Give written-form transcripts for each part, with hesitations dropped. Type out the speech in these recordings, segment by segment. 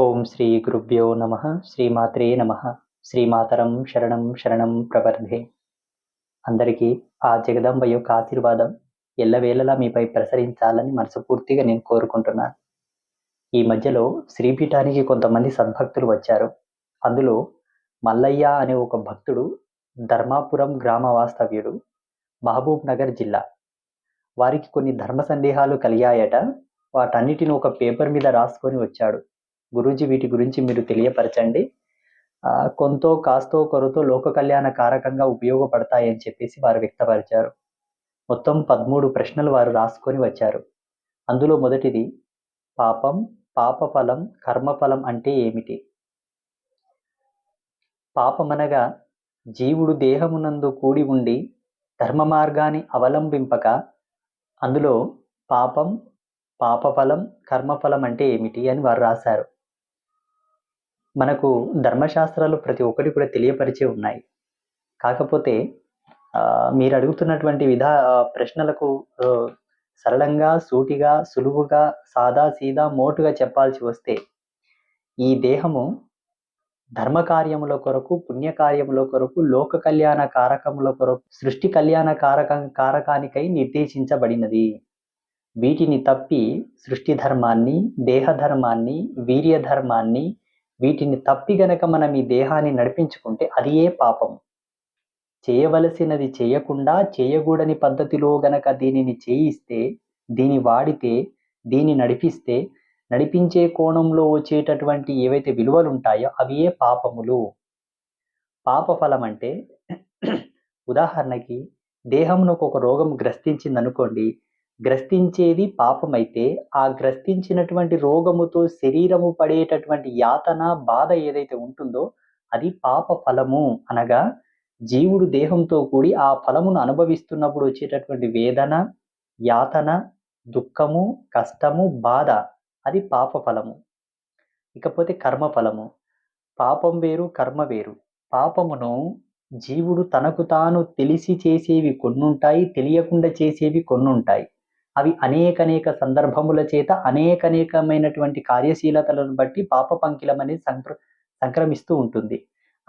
ఓం శ్రీ గురుభ్యో నమ. శ్రీమాత్రే నమ. శ్రీమాతరం శరణం శరణం ప్రపర్ధే. అందరికీ ఆ జగదంబ యొక్క ఆశీర్వాదం ఎల్లవేళలా మీపై ప్రసరించాలని మనస్ఫూర్తిగా నేను కోరుకుంటున్నాను. ఈ మధ్యలో శ్రీపీఠానికి కొంతమంది సద్భక్తులు వచ్చారు. అందులో మల్లయ్య అనే ఒక భక్తుడు ధర్మాపురం గ్రామ వాస్తవ్యుడు, మహబూబ్ నగర్ జిల్లా. వారికి కొన్ని ధర్మ సందేహాలు కలిగాయట. వాటన్నిటిని ఒక పేపర్ మీద రాసుకొని వచ్చాడు. గురూజీ, వీటి గురించి మీరు తెలియపరచండి, కొంతో కాస్తో కొరతో లోక కళ్యాణ కారకంగా ఉపయోగపడతాయని చెప్పేసి వారు వ్యక్తపరిచారు. మొత్తం 13 ప్రశ్నలు వారు రాసుకొని వచ్చారు. అందులో మొదటిది, పాపం, పాపఫలం, కర్మఫలం అంటే ఏమిటి? పాపమనగా జీవుడు దేహమునందు కూడి ఉండి ధర్మ మార్గాన్ని అవలంబింపక, అందులో పాపం, పాపఫలం, కర్మఫలం అంటే ఏమిటి అని వారు రాశారు. మనకు ధర్మశాస్త్రాలు ప్రతి ఒక్కటి కూడా తెలియపరిచే ఉన్నాయి. కాకపోతే మీరు అడుగుతున్నటువంటి ప్రశ్నలకు సరళంగా, సూటిగా, సులువుగా, సాదా సీదా మోటుగా చెప్పాల్సి వస్తే, ఈ దేహము ధర్మకార్యముల కొరకు, పుణ్యకార్యముల కొరకు, లోక కళ్యాణ కారకముల కొరకు, సృష్టి కళ్యాణ కారకానికై నిర్దేశించబడినది. వీటిని తప్పి సృష్టి ధర్మాన్ని, దేహ ధర్మాన్ని, వీర్య ధర్మాన్ని, వీటిని తప్పి గనక మనం ఈ దేహాన్ని నడిపించుకుంటే అది ఏ పాపం. చేయవలసినది చేయకుండా చేయకూడని పద్ధతిలో గనక దీనిని చేయిస్తే, దీని వాడితే, దీన్ని నడిపిస్తే, నడిపించే కోణంలో వచ్చేటటువంటి ఏవైతే విలువలు ఉంటాయో అవి ఏ పాపములు. పాపఫలం అంటే ఉదాహరణకి దేహంలోకి ఒక రోగం గ్రస్తించిందనుకోండి, గ్రస్తించేది పాపమైతే ఆ గ్రస్తించినటువంటి రోగముతో శరీరము పడేటటువంటి యాతన, బాధ ఏదైతే ఉంటుందో అది పాప ఫలము. అనగా జీవుడు దేహంతో కూడి ఆ ఫలమును అనుభవిస్తున్నప్పుడు వచ్చేటటువంటి వేదన, యాతన, దుఃఖము, కష్టము, బాధ అది పాప ఫలము. ఇకపోతే కర్మఫలము. పాపం వేరు, కర్మ వేరు. పాపమును జీవుడు తనకు తాను తెలిసి చేసేవి కొన్నుంటాయి, తెలియకుండా చేసేవి కొన్నుంటాయి. అవి అనేక సందర్భముల చేత అనేకమైనటువంటి కార్యశీలతలను బట్టి పాప పంకిలం అనేది సంక్రమిస్తూ ఉంటుంది.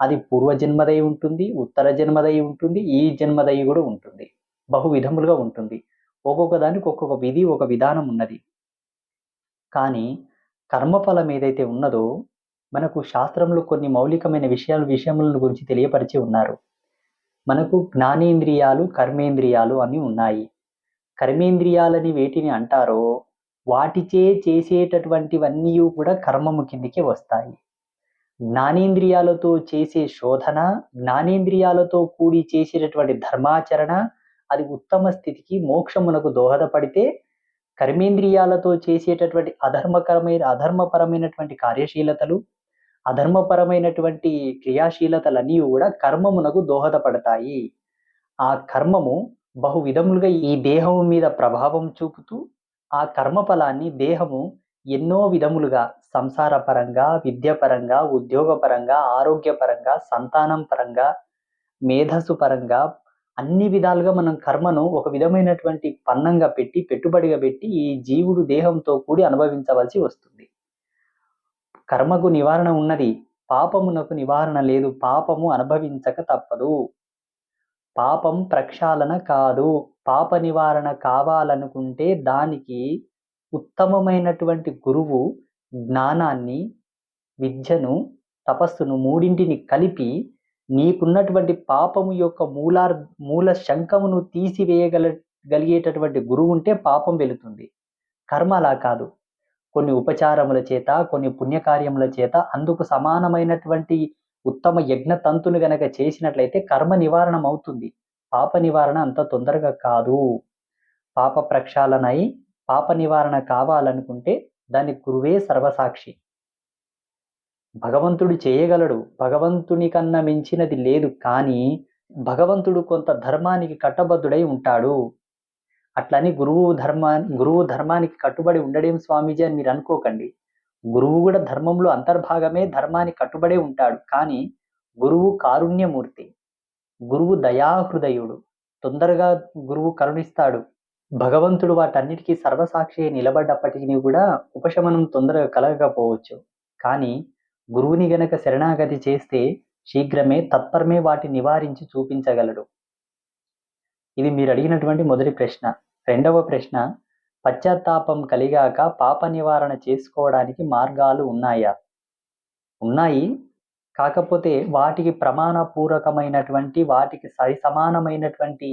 అది పూర్వజన్మదై ఉంటుంది, ఉత్తర జన్మదై ఉంటుంది, ఈ జన్మదై కూడా ఉంటుంది. బహు విధములుగా ఉంటుంది. ఒక్కొక్క దానికి ఒక్కొక్క విధి, ఒక విధానం ఉన్నది. కానీ కర్మఫలం ఏదైతే ఉన్నదో మనకు శాస్త్రంలో కొన్ని మౌలికమైన విషయముల గురించి తెలియపరిచి ఉన్నారు. మనకు జ్ఞానేంద్రియాలు, కర్మేంద్రియాలు అని ఉన్నాయి. కర్మేంద్రియాలని వేటిని అంటారో వాటిచే చేసేటటువంటివన్నీ కూడా కర్మము కిందికి వస్తాయి. జ్ఞానేంద్రియాలతో చేసే శోధన, జ్ఞానేంద్రియాలతో కూడి చేసేటటువంటి ధర్మాచరణ అది ఉత్తమ స్థితికి, మోక్షమునకు దోహదపడితే, కర్మేంద్రియాలతో చేసేటటువంటి అధర్మపరమైనటువంటి కార్యశీలతలు, అధర్మపరమైనటువంటి క్రియాశీలతలన్నీ కూడా కర్మమునకు దోహదపడతాయి. ఆ కర్మము బహు విధములుగా ఈ దేహం మీద ప్రభావం చూపుతూ, ఆ కర్మఫలాన్ని దేహము ఎన్నో విధములుగా సంసార పరంగా, విద్యపరంగా, ఉద్యోగపరంగా, ఆరోగ్యపరంగా, సంతానం పరంగా, మేధస్సు పరంగా అన్ని విధాలుగా మనం కర్మను ఒక విధమైనటువంటి పన్నంగా పెట్టి, పెట్టుబడిగా పెట్టి ఈ జీవుడు దేహంతో కూడి అనుభవించవలసి వస్తుంది. కర్మకు నివారణ ఉన్నది, పాపమునకు నివారణ లేదు. పాపము అనుభవించక తప్పదు. పాపం ప్రక్షాళన కాదు. పాప నివారణ కావాలనుకుంటే దానికి ఉత్తమమైనటువంటి గురువు జ్ఞానాన్ని, విద్యను, తపస్సును మూడింటిని కలిపి నీకున్నటువంటి పాపము యొక్క మూల శంఖమును తీసివేయగలిగేటటువంటి గురువు ఉంటే పాపం వెళుతుంది. కర్మ అలా కాదు. కొన్ని ఉపచారముల చేత, కొన్ని పుణ్యకార్యముల చేత అందుకు సమానమైనటువంటి ఉత్తమ యజ్ఞ తంతును గనక చేసినట్లయితే కర్మ నివారణం అవుతుంది. పాప నివారణ అంత తొందరగా కాదు. పాప ప్రక్షాళనై పాప నివారణ కావాలనుకుంటే దానికి గురువే సర్వసాక్షి. భగవంతుడు చేయగలడు, భగవంతుని కన్నా మించినది లేదు. కానీ భగవంతుడు కొంత ధర్మానికి కట్టబద్ధుడై ఉంటాడు. అట్లని గురువు ధర్మానికి కట్టుబడి ఉండడేం స్వామీజీ అని మీరు అనుకోకండి. గురువు కూడా ధర్మంలో అంతర్భాగమే, ధర్మానికి కట్టుబడే ఉంటాడు. కానీ గురువు కారుణ్యమూర్తి, గురువు దయాహృదయుడు. తొందరగా గురువు కరుణిస్తాడు. భగవంతుడు వాటన్నిటికీ సర్వసాక్షి నిలబడ్డప్పటికీ కూడా ఉపశమనం తొందరగా కలగకపోవచ్చు. కానీ గురువుని గనక శరణాగతి చేస్తే శీఘ్రమే తత్పరమే వాటి నివారించి చూపించగలడు. ఇది మీరు అడిగినటువంటి మొదటి ప్రశ్న. రెండవ ప్రశ్న, పశ్చాత్తాపం కలిగాక పాప నివారణ చేసుకోవడానికి మార్గాలు ఉన్నాయా? ఉన్నాయి. కాకపోతే వాటికి ప్రమాణపూర్వకమైనటువంటి, వాటికి సరిసమానమైనటువంటి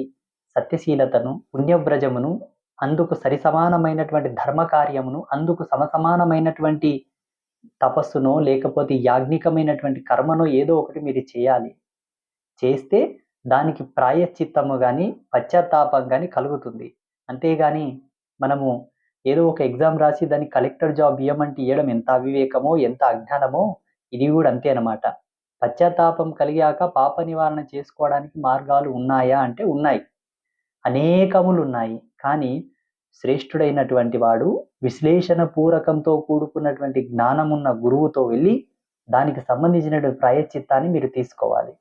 సత్యశీలతను, పుణ్యవ్రజమును, అందుకు సరిసమానమైనటువంటి ధర్మకార్యమును, అందుకు సమసమానమైనటువంటి తపస్సునో లేకపోతే యాజ్ఞికమైనటువంటి కర్మనో ఏదో ఒకటి మీరు చేయాలి. చేస్తే దానికి ప్రాయశ్చిత్తము గాని, పశ్చాత్తాపం గాని కలుగుతుంది. అంతేగాని మనము ఏదో ఒక ఎగ్జామ్ రాసి దానికి కలెక్టర్ జాబ్ ఇయ్యమంటే ఇయ్యడం ఎంత అవివేకమో, ఎంత అజ్ఞానమో ఇది కూడా అంతే అన్నమాట. పశ్చాత్తాపం కలిగాక పాప నివారణ చేసుకోవడానికి మార్గాలు ఉన్నాయా అంటే ఉన్నాయి. అనేకములున్నాయి. కానీ శ్రేష్ఠుడైనటువంటి వాడు విశ్లేషణ పూరకంతో కూడుకున్నటువంటి జ్ఞానమున్న గురువుతో వెళ్ళి దానికి సంబంధించినటువంటి ప్రాయశ్చిత్తాన్ని మీరు తీసుకోవాలి.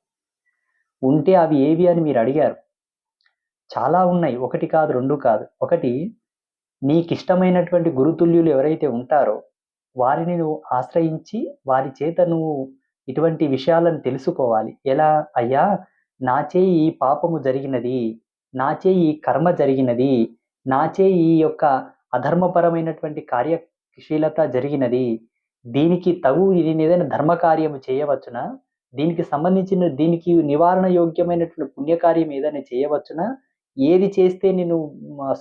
ఉంటే అవి ఏవి అని మీరు అడిగారు. చాలా ఉన్నాయి. ఒకటి కాదు, రెండు కాదు. ఒకటి, నీకిష్టమైనటువంటి గురుతుల్యులు ఎవరైతే ఉంటారో వారిని నువ్వు ఆశ్రయించి వారి చేత నువ్వు ఇటువంటి విషయాలను తెలుసుకోవాలి. ఎలా? అయ్యా, నాచే ఈ పాపము జరిగినది, నాచే ఈ కర్మ జరిగినది, నాచే ఈ యొక్క అధర్మపరమైనటువంటి కార్యశీలత జరిగినది, దీనికి తగు నేను ఏదైనా ధర్మకార్యము చేయవచ్చునా? దీనికి సంబంధించిన దీనికి నివారణ యోగ్యమైనటువంటి పుణ్యకార్యం ఏదైనా చేయవచ్చునా? ఏది చేస్తే నేను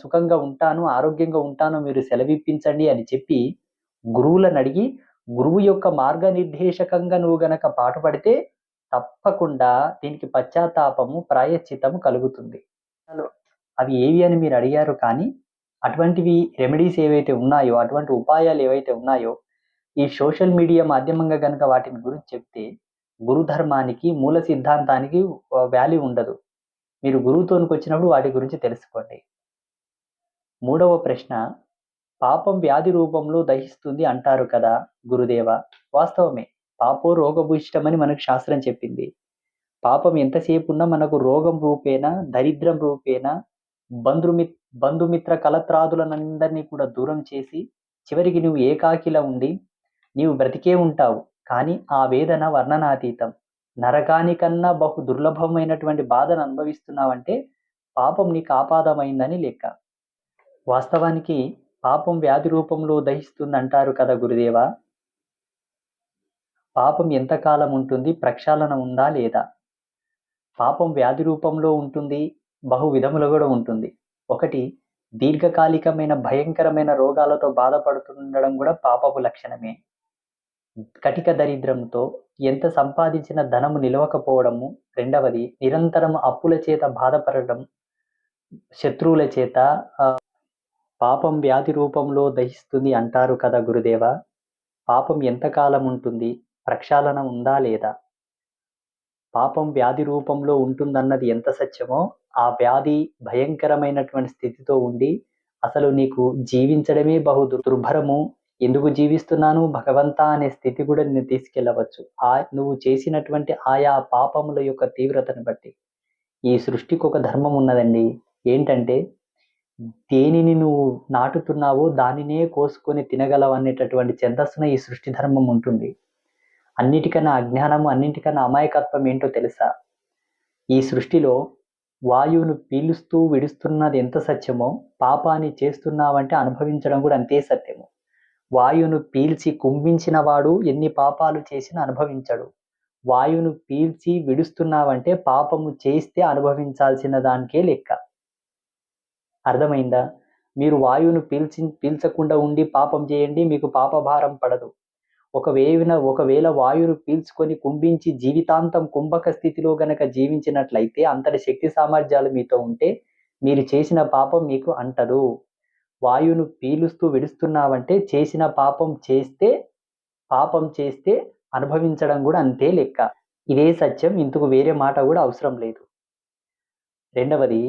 సుఖంగా ఉంటాను, ఆరోగ్యంగా ఉంటానో మీరు సెలవిప్పించండి అని చెప్పి గురువులను అడిగి గురువు యొక్క మార్గనిర్దేశకంగా నువ్వు గనక పాటుపడితే తప్పకుండా దీనికి పశ్చాత్తాపము, ప్రాయశ్చిత్తము కలుగుతుంది. అవి ఏవి అని మీరు అడిగారు. కానీ అటువంటివి రెమెడీస్ ఏవైతే ఉన్నాయో, అటువంటి ఉపాయాలు ఏవైతే ఉన్నాయో, ఈ సోషల్ మీడియా మాధ్యమంగా గనక వాటిని గురించి చెప్తే గురు ధర్మానికి, మూల సిద్ధాంతానికి వాల్యూ ఉండదు. మీరు గురువుతోనికి వచ్చినప్పుడు వాటి గురించి తెలుసుకోండి. మూడవ ప్రశ్న, పాపం వ్యాధి రూపంలో దహిస్తుంది అంటారు కదా గురుదేవ. వాస్తవమే. పాపో రోగభూయిష్టమని మనకు శాస్త్రం చెప్పింది. పాపం ఎంతసేపు ఉన్నా మనకు రోగం రూపేణ, దరిద్రం రూపేణ, బంధుమిత్ర కలత్రాదులనందరినీ కూడా దూరం చేసి చివరికి నువ్వు ఏకాకిలా ఉండి నీవు బ్రతికే ఉంటావు. కానీ ఆ వేదన వర్ణనాతీతం. నరకానికన్నా బహు దుర్లభమైనటువంటి బాధను అనుభవిస్తున్నావంటే పాపం నీకు ఆపాదమైందని లెక్క. వాస్తవానికి పాపం వ్యాధి రూపంలో దహిస్తుందంటారు కదా గురుదేవా. పాపం ఎంతకాలం ఉంటుంది? ప్రక్షాళన ఉందా లేదా? పాపం వ్యాధి రూపంలో ఉంటుంది, బహు విధములు కూడా ఉంటుంది. ఒకటి, దీర్ఘకాలికమైన భయంకరమైన రోగాలతో బాధపడుతుండడం కూడా పాపపు లక్షణమే. కటిక దరిద్రంతో ఎంత సంపాదించిన ధనము నిలవకపోవడము. రెండవది, నిరంతరం అప్పుల చేత బాధపడడం, శత్రువుల చేత. పాపం వ్యాధి రూపంలో దహిస్తుంది అంటారు కదా గురుదేవ. పాపం ఎంతకాలం ఉంటుంది? ప్రక్షాళన ఉందా లేదా? పాపం వ్యాధి రూపంలో ఉంటుందన్నది ఎంత సత్యమో, ఆ వ్యాధి భయంకరమైనటువంటి స్థితితో ఉండి అసలు నీకు జీవించడమే బహు దుర్భరము, ఎందుకు జీవిస్తున్నాను భగవంతా అనే స్థితి కూడా నిన్ను తీసుకెళ్ళవచ్చు. నువ్వు చేసినటువంటి ఆయా పాపముల యొక్క తీవ్రతను బట్టి. ఈ సృష్టికి ఒక ధర్మం ఉన్నదండి. ఏంటంటే, దేనిని నువ్వు నాటుతున్నావో దానినే కోసుకొని తినగలవనేటటువంటి ఛందస్సున ఈ సృష్టి ధర్మం ఉంటుంది. అన్నిటికన్నా అజ్ఞానము, అన్నిటికన్నా అమాయకత్వం ఏంటో తెలుసా? ఈ సృష్టిలో వాయువును పీలుస్తూ విడుస్తున్నది ఎంత సత్యమో, పాపాన్ని చేస్తున్నావంటే అనుభవించడం కూడా అంతే సత్యము. వాయువును పీల్చి కుంభించిన వాడు ఎన్ని పాపాలు చేసినా అనుభవించడు. వాయువును పీల్చి విడుస్తున్నావంటే పాపము చేస్తే అనుభవించాల్సిన దానికే లెక్క. అర్థమైందా? మీరు వాయువును పీల్చకుండా ఉండి పాపం చేయండి, మీకు పాపభారం పడదు. ఒకవేళ వాయువును పీల్చుకొని కుంభించి జీవితాంతం కుంభక స్థితిలో గనక జీవించినట్లయితే, అంతటి శక్తి సామర్థ్యాలు మీతో ఉంటే మీరు చేసిన పాపం మీకు అంటదు. వాయువును పీలుస్తూ విడుస్తున్నావంటే చేసిన పాపం చేస్తే అనుభవించడం కూడా అంతే లెక్క. ఇదే సత్యం, ఇందుకు వేరే మాట కూడా అవసరం లేదు. రెండవది,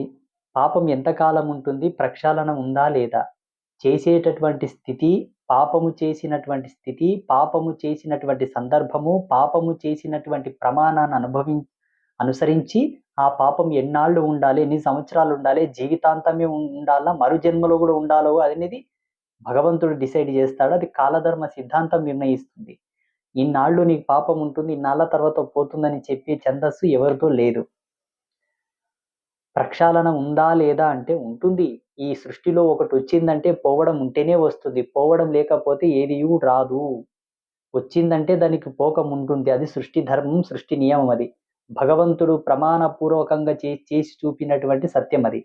పాపం ఎంతకాలం ఉంటుంది? ప్రక్షాళన ఉందా లేదా? చేసేటటువంటి స్థితి, పాపము చేసినటువంటి స్థితి, పాపము చేసినటువంటి సందర్భము, పాపము చేసినటువంటి ప్రమాణాన్ని అనుసరించి ఆ పాపం ఎన్నాళ్ళు ఉండాలి, ఎన్ని సంవత్సరాలు ఉండాలి, జీవితాంతమే ఉండాలా, మరు జన్మలో కూడా ఉండాలో అనేది భగవంతుడు డిసైడ్ చేస్తాడు. అది కాలధర్మ సిద్ధాంతం నిర్ణయిస్తుంది. ఇన్నాళ్ళు నీకు పాపం ఉంటుంది, ఇన్నాళ్ళ తర్వాత పోతుందని చెప్పే ఛందస్సు ఎవరితో లేదు. ప్రక్షాళన ఉందా లేదా అంటే ఉంటుంది. ఈ సృష్టిలో ఒకటొచ్చిందంటే పోవడం ఉంటేనే వస్తుంది. పోవడం లేకపోతే ఏదియూ రాదు. వచ్చిందంటే దానికి పోకముంటుంది. అది సృష్టి ధర్మం, సృష్టి నియమం అది. భగవంతుడు ప్రమాణపూర్వకంగా చేసి చూపినటువంటి సత్యం అది.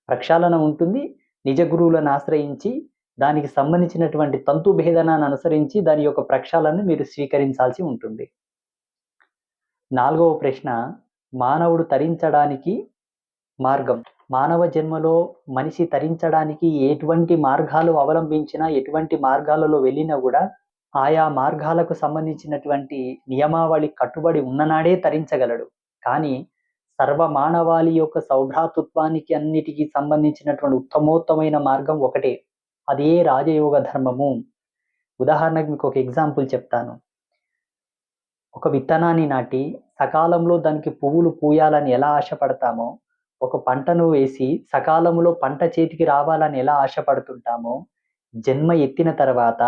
ప్రక్షాళన ఉంటుంది. నిజ గురువులను ఆశ్రయించి దానికి సంబంధించినటువంటి తంతు భేదనాన్ని అనుసరించి దాని యొక్క ప్రక్షాళనను మీరు స్వీకరించాల్సి ఉంటుంది. 4వ ప్రశ్న, మానవుడు తరించడానికి మార్గం. మానవ జన్మలో మనిషి తరించడానికి ఎటువంటి మార్గాలు అవలంబించినా, ఎటువంటి మార్గాలలో వెళ్ళినా కూడా ఆయా మార్గాలకు సంబంధించినటువంటి నియమావళి కట్టుబడి ఉన్ననాడే తరించగలడు. కానీ సర్వమానవాళి యొక్క సౌభ్రాతృత్వానికి అన్నిటికీ సంబంధించినటువంటి ఉత్తమోత్తమైన మార్గం ఒకటే. అదే రాజయోగ ధర్మము. ఉదాహరణకు మీకు ఒక ఎగ్జాంపుల్ చెప్తాను. ఒక విత్తనాన్ని నాటి సకాలంలో దానికి పువ్వులు పూయాలని ఎలా ఆశపడతామో, ఒక పంటను వేసి సకాలంలో పంట చేతికి రావాలని ఎలా ఆశపడుతుంటామో, జన్మ ఎత్తిన తర్వాత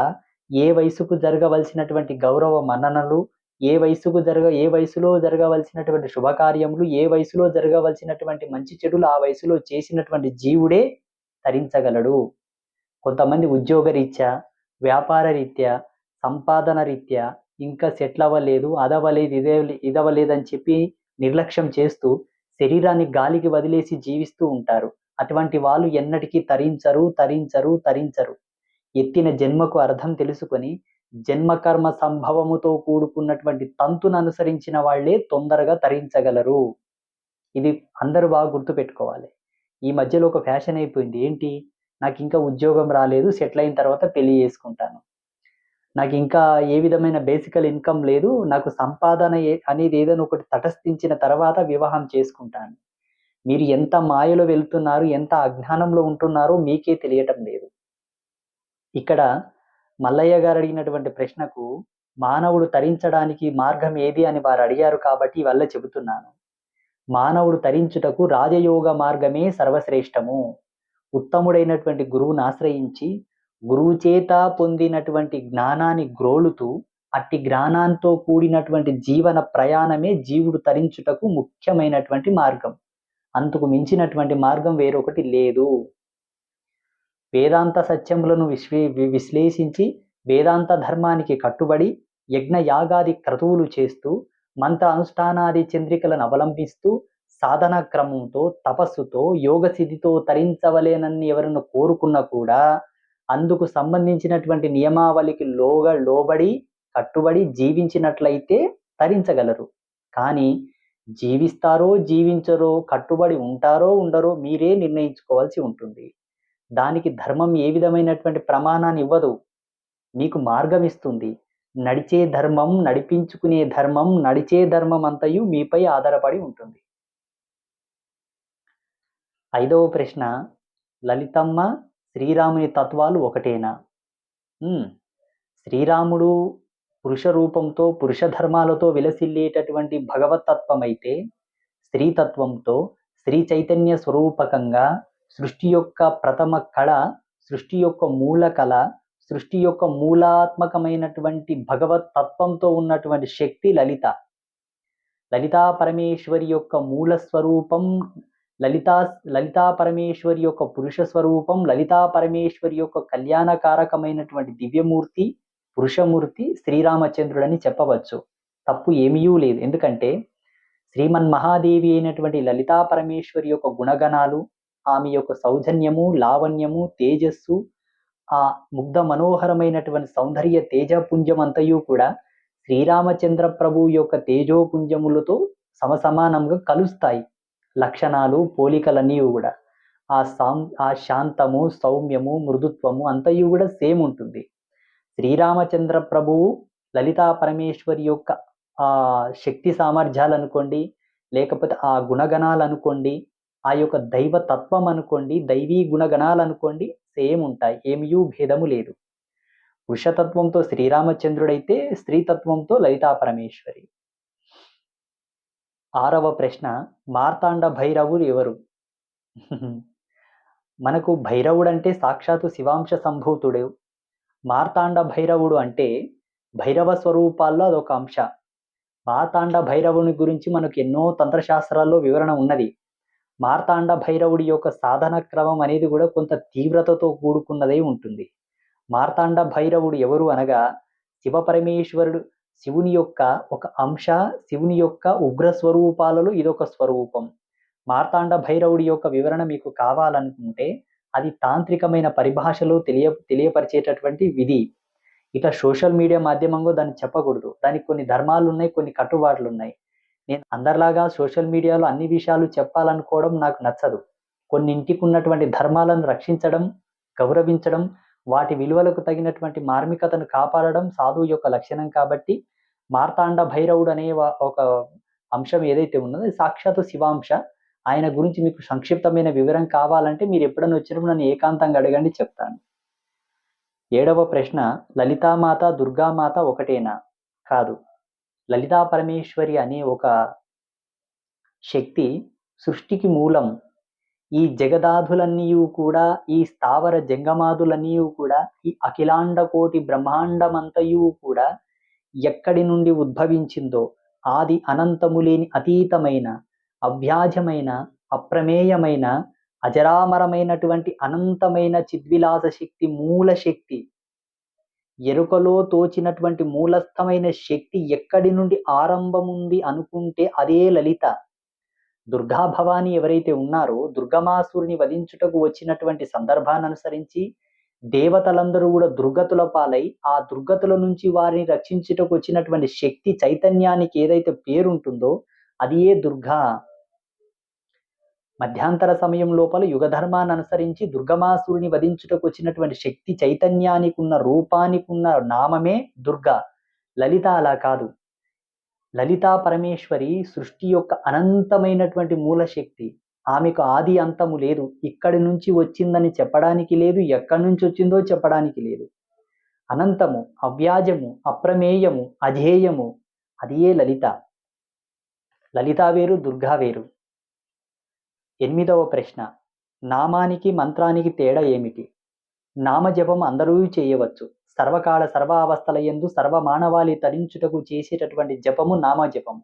ఏ వయసుకు జరగవలసినటువంటి గౌరవ మన్ననలు, ఏ వయసులో జరగవలసినటువంటి శుభకార్యములు, ఏ వయసులో జరగవలసినటువంటి మంచి చెడులు ఆ వయసులో చేసినటువంటి జీవుడే తరించగలడు. కొంతమంది ఉద్యోగరీత్యా, వ్యాపార రీత్యా, సంపాదన రీత్యా ఇంకా సెటిల్ అవ్వలేదు, అదవ్వలేదు, ఇదవ్వలేదని చెప్పి నిర్లక్ష్యం చేస్తూ శరీరాన్ని గాలికి వదిలేసి జీవిస్తూ ఉంటారు. అటువంటి వాళ్ళు ఎన్నటికీ తరించరు. ఎత్తిన జన్మకు అర్థం తెలుసుకొని జన్మకర్మ సంభవముతో కూడుకున్నటువంటి తంతును అనుసరించిన వాళ్ళే తొందరగా తరించగలరు. ఇది అందరూ బాగా గుర్తుపెట్టుకోవాలి. ఈ మధ్యలో ఒక ఫ్యాషన్ అయిపోయింది. ఏంటి? నాకింకా ఉద్యోగం రాలేదు, సెటిల్ అయిన తర్వాత పెళ్లి చేసుకుంటాను. నాకింకా ఏ విధమైన బేసికల్ ఇన్కమ్ లేదు, నాకు సంపాదన అనేది ఏదైనా ఒకటి తటస్థించిన తర్వాత వివాహం చేసుకుంటాను. మీరు ఎంత మాయలో వెళ్తున్నారు, ఎంత అజ్ఞానంలో ఉంటున్నారో మీకే తెలియటం లేదు. ఇక్కడ మల్లయ్య గారు అడిగినటువంటి ప్రశ్నకు మానవుడు తరించడానికి మార్గం ఏది అని వారు అడిగారు కాబట్టి ఇవల్ల చెబుతున్నాను. మానవుడు తరించుటకు రాజయోగ మార్గమే సర్వశ్రేష్టము. ఉత్తముడైనటువంటి గురువును ఆశ్రయించి గురువు చేత పొందినటువంటి జ్ఞానాన్ని గ్రోలుతూ అట్టి జ్ఞానంతో కూడినటువంటి జీవన ప్రయాణమే జీవుడు తరించుటకు ముఖ్యమైనటువంటి మార్గం. అంతకు మించినటువంటి మార్గం వేరొకటి లేదు. వేదాంత సత్యములను విశ్లేషించి వేదాంత ధర్మానికి కట్టుబడి యజ్ఞ యాగాది క్రతువులు చేస్తూ మంత్ర అనుష్ఠానాది చంద్రికలను అవలంబిస్తూ సాధన క్రమంతో తపస్సుతో యోగసిద్ధితో తరించవలేనని ఎవరిని కోరుకున్నా కూడా అందుకు సంబంధించినటువంటి నియమావళికి లోబడి కట్టుబడి జీవించినట్లయితే తరించగలరు. కానీ జీవిస్తారో జీవించరో, కట్టుబడి ఉంటారో ఉండరో మీరే నిర్ణయించుకోవాల్సి ఉంటుంది. దానికి ధర్మం ఏ విధమైనటువంటి ప్రమాణాన్ని ఇవ్వదు, మీకు మార్గం ఇస్తుంది. నడిచే ధర్మం, నడిపించుకునే ధర్మం, నడిచే ధర్మం అంతయు మీపై ఆధారపడి ఉంటుంది. 5వ ప్రశ్న, లలితమ్మ శ్రీరాముని తత్వాలు ఒకటేనా? శ్రీరాముడు పురుష రూపంతో పురుష ధర్మాలతో విలసిల్లేటటువంటి భగవతత్వం అయితే, స్త్రీతత్వంతో శ్రీ చైతన్య స్వరూపకంగా సృష్టి యొక్క ప్రథమ కళ, సృష్టి యొక్క మూల కళ, సృష్టి యొక్క మూలాత్మకమైనటువంటి భగవత్ తత్వంతో ఉన్నటువంటి శక్తి లలిత. లలితా పరమేశ్వరి యొక్క మూల స్వరూపం, లలితా పరమేశ్వరి యొక్క పురుష స్వరూపం, లలితా పరమేశ్వరి యొక్క కళ్యాణకారకమైనటువంటి దివ్యమూర్తి, పురుషమూర్తి శ్రీరామచంద్రుడని చెప్పవచ్చు. తప్పు ఏమీయూ లేదు. ఎందుకంటే శ్రీమన్మహాదేవి అయినటువంటి లలితా పరమేశ్వరి యొక్క గుణగణాలు, ఆమె యొక్క సౌజన్యము, లావణ్యము, తేజస్సు, ఆ ముగ్ధ మనోహరమైనటువంటి సౌందర్య తేజపుంజం అంతయు కూడా శ్రీరామచంద్ర ప్రభు యొక్క తేజోపుంజములతో సమసమానంగా కలుస్తాయి. లక్షణాలు, పోలికలన్నీ కూడా ఆ శాంతము, సౌమ్యము, మృదుత్వము అంతయు కూడా సేమ్ ఉంటుంది. శ్రీరామచంద్ర ప్రభువు లలితా పరమేశ్వరి యొక్క ఆ శక్తి సామర్థ్యాలు అనుకోండి, లేకపోతే ఆ గుణగణాలు అనుకోండి, ఆ యొక్క దైవ తత్వం అనుకోండి, దైవీ గుణగణాలు అనుకోండి, సేమ్ ఉంటాయి. ఏమీ భేదము లేదు. పురుషతత్వంతో శ్రీరామచంద్రుడైతే స్త్రీతత్వంతో లలితా పరమేశ్వరి. 6వ ప్రశ్న, మార్తాండ భైరవుడు ఎవరు? మనకు భైరవుడు అంటే సాక్షాత్తు శివాంశ సంభూతుడు. మార్తాండ భైరవుడు అంటే భైరవ స్వరూపాల్లో అదొక అంశ. మార్తాండ భైరవుని గురించి మనకు ఎన్నో తంత్రశాస్త్రాల్లో వివరణ ఉన్నది. మార్తాండ భైరవుడి యొక్క సాధన క్రమం అనేది కూడా కొంత తీవ్రతతో కూడుకున్నదై ఉంటుంది. మార్తాండ భైరవుడు ఎవరు అనగా శివపరమేశ్వరుడు, శివుని యొక్క ఒక అంశ, శివుని యొక్క ఉగ్ర స్వరూపాలలో ఇదొక స్వరూపం. మార్తాండ భైరవుడి యొక్క వివరణ మీకు కావాలనుకుంటే అది తాంత్రికమైన పరిభాషలో తెలియపరిచేటటువంటి విధి. ఇట్లా సోషల్ మీడియా మాధ్యమంగా దాన్ని చెప్పకూడదు. దానికి కొన్ని ధర్మాలున్నాయి, కొన్ని కట్టుబాట్లున్నాయి. నేను అందరిలాగా సోషల్ మీడియాలో అన్ని విషయాలు చెప్పాలనుకోవడం నాకు నచ్చదు. కొన్నింటికున్నటువంటి ధర్మాలను రక్షించడం, గౌరవించడం, వాటి విలువలకు తగినటువంటి మార్మికతను కాపాడడం సాధువు యొక్క లక్షణం కాబట్టి, మార్తాండ భైరవుడు అనే ఒక అంశం ఏదైతే ఉన్నదో అది సాక్షాత్తు శివాంశ. ఆయన గురించి మీకు సంక్షిప్తమైన వివరం కావాలంటే మీరు ఎప్పుడైనా వచ్చినప్పుడు నన్ను ఏకాంతంగా అడగండి, చెప్తాను. 7వ ప్రశ్న, లలితామాత, దుర్గామాత ఒకటేనా? కాదు. లలితా పరమేశ్వరి అనే ఒక శక్తి సృష్టికి మూలం. ఈ జగదాధులన్నీయు కూడా, ఈ స్థావర జంగమాదులన్నీయు కూడా, ఈ అఖిలాండ కోటి బ్రహ్మాండమంతయు కూడా ఎక్కడి నుండి ఉద్భవించిందో ఆది అనంతము లేని అతీతమైన, అవ్యాజమైన, అప్రమేయమైన, అజరామరమైనటువంటి అనంతమైన చిద్విలాస శక్తి, మూల శక్తి, ఎరుకలో తోచినటువంటి మూలస్థమైన శక్తి ఎక్కడి నుండి ఆరంభముంది అనుకుంటే అదే లలిత. దుర్గా భవాని ఎవరైతే ఉన్నారో, దుర్గమాసురుని వధించుటకు వచ్చినటువంటి సందర్భాన్ని అనుసరించి దేవతలందరూ కూడా దుర్గతుల పాలై, ఆ దుర్గతుల నుంచి వారిని రక్షించుటకు వచ్చినటువంటి శక్తి చైతన్యానికి ఏదైతే పేరుంటుందో అది ఏ దుర్గా. మధ్యాంతర సమయం లోపల యుగధర్మాన్ని అనుసరించి దుర్గమాసురుని వధించుటకు వచ్చినటువంటి శక్తి చైతన్యానికి ఉన్న రూపానికి ఉన్న నామమే దుర్గా. లలిత అలా కాదు. లలితా పరమేశ్వరి సృష్టి యొక్క అనంతమైనటువంటి మూలశక్తి. ఆమెకు ఆది అంతము లేదు. ఇక్కడి నుంచి వచ్చిందని చెప్పడానికి లేదు, ఎక్కడి నుంచి వచ్చిందో చెప్పడానికి లేదు. అనంతము, అవ్యాజము, అప్రమేయము, అజేయము, అదియే లలిత. లలిత వేరు, దుర్గా వేరు. 8వ ప్రశ్న, నామానికి మంత్రానికి తేడా ఏమిటి? నామజపం అందరూ చేయవచ్చు. సర్వకాల సర్వావస్థల యందు సర్వమానవాళి తరించుటకు చేసేటటువంటి జపము నామజపము.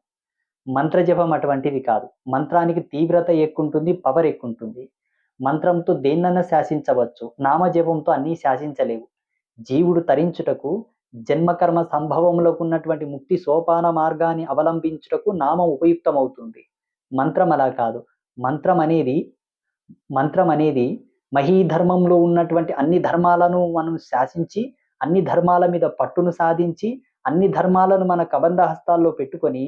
మంత్రజపం అటువంటిది కాదు. మంత్రానికి తీవ్రత ఎక్కుంటుంది, పవర్ ఎక్కుంటుంది. మంత్రంతో దేన్నన్నా శాసించవచ్చు, నామజపంతో అన్నీ శాసించలేవు. జీవుడు తరించుటకు జన్మకర్మ సంభవములకు ఉన్నటువంటి ముక్తి సోపాన మార్గాన్ని అవలంబించుటకు నామం ఉపయుక్తమవుతుంది. మంత్రం అలా కాదు. మంత్రం అనేది మహీధర్మంలో ఉన్నటువంటి అన్ని ధర్మాలను మనం శాసించి, అన్ని ధర్మాల మీద పట్టును సాధించి, అన్ని ధర్మాలను మన కబంధ హస్తాల్లో పెట్టుకొని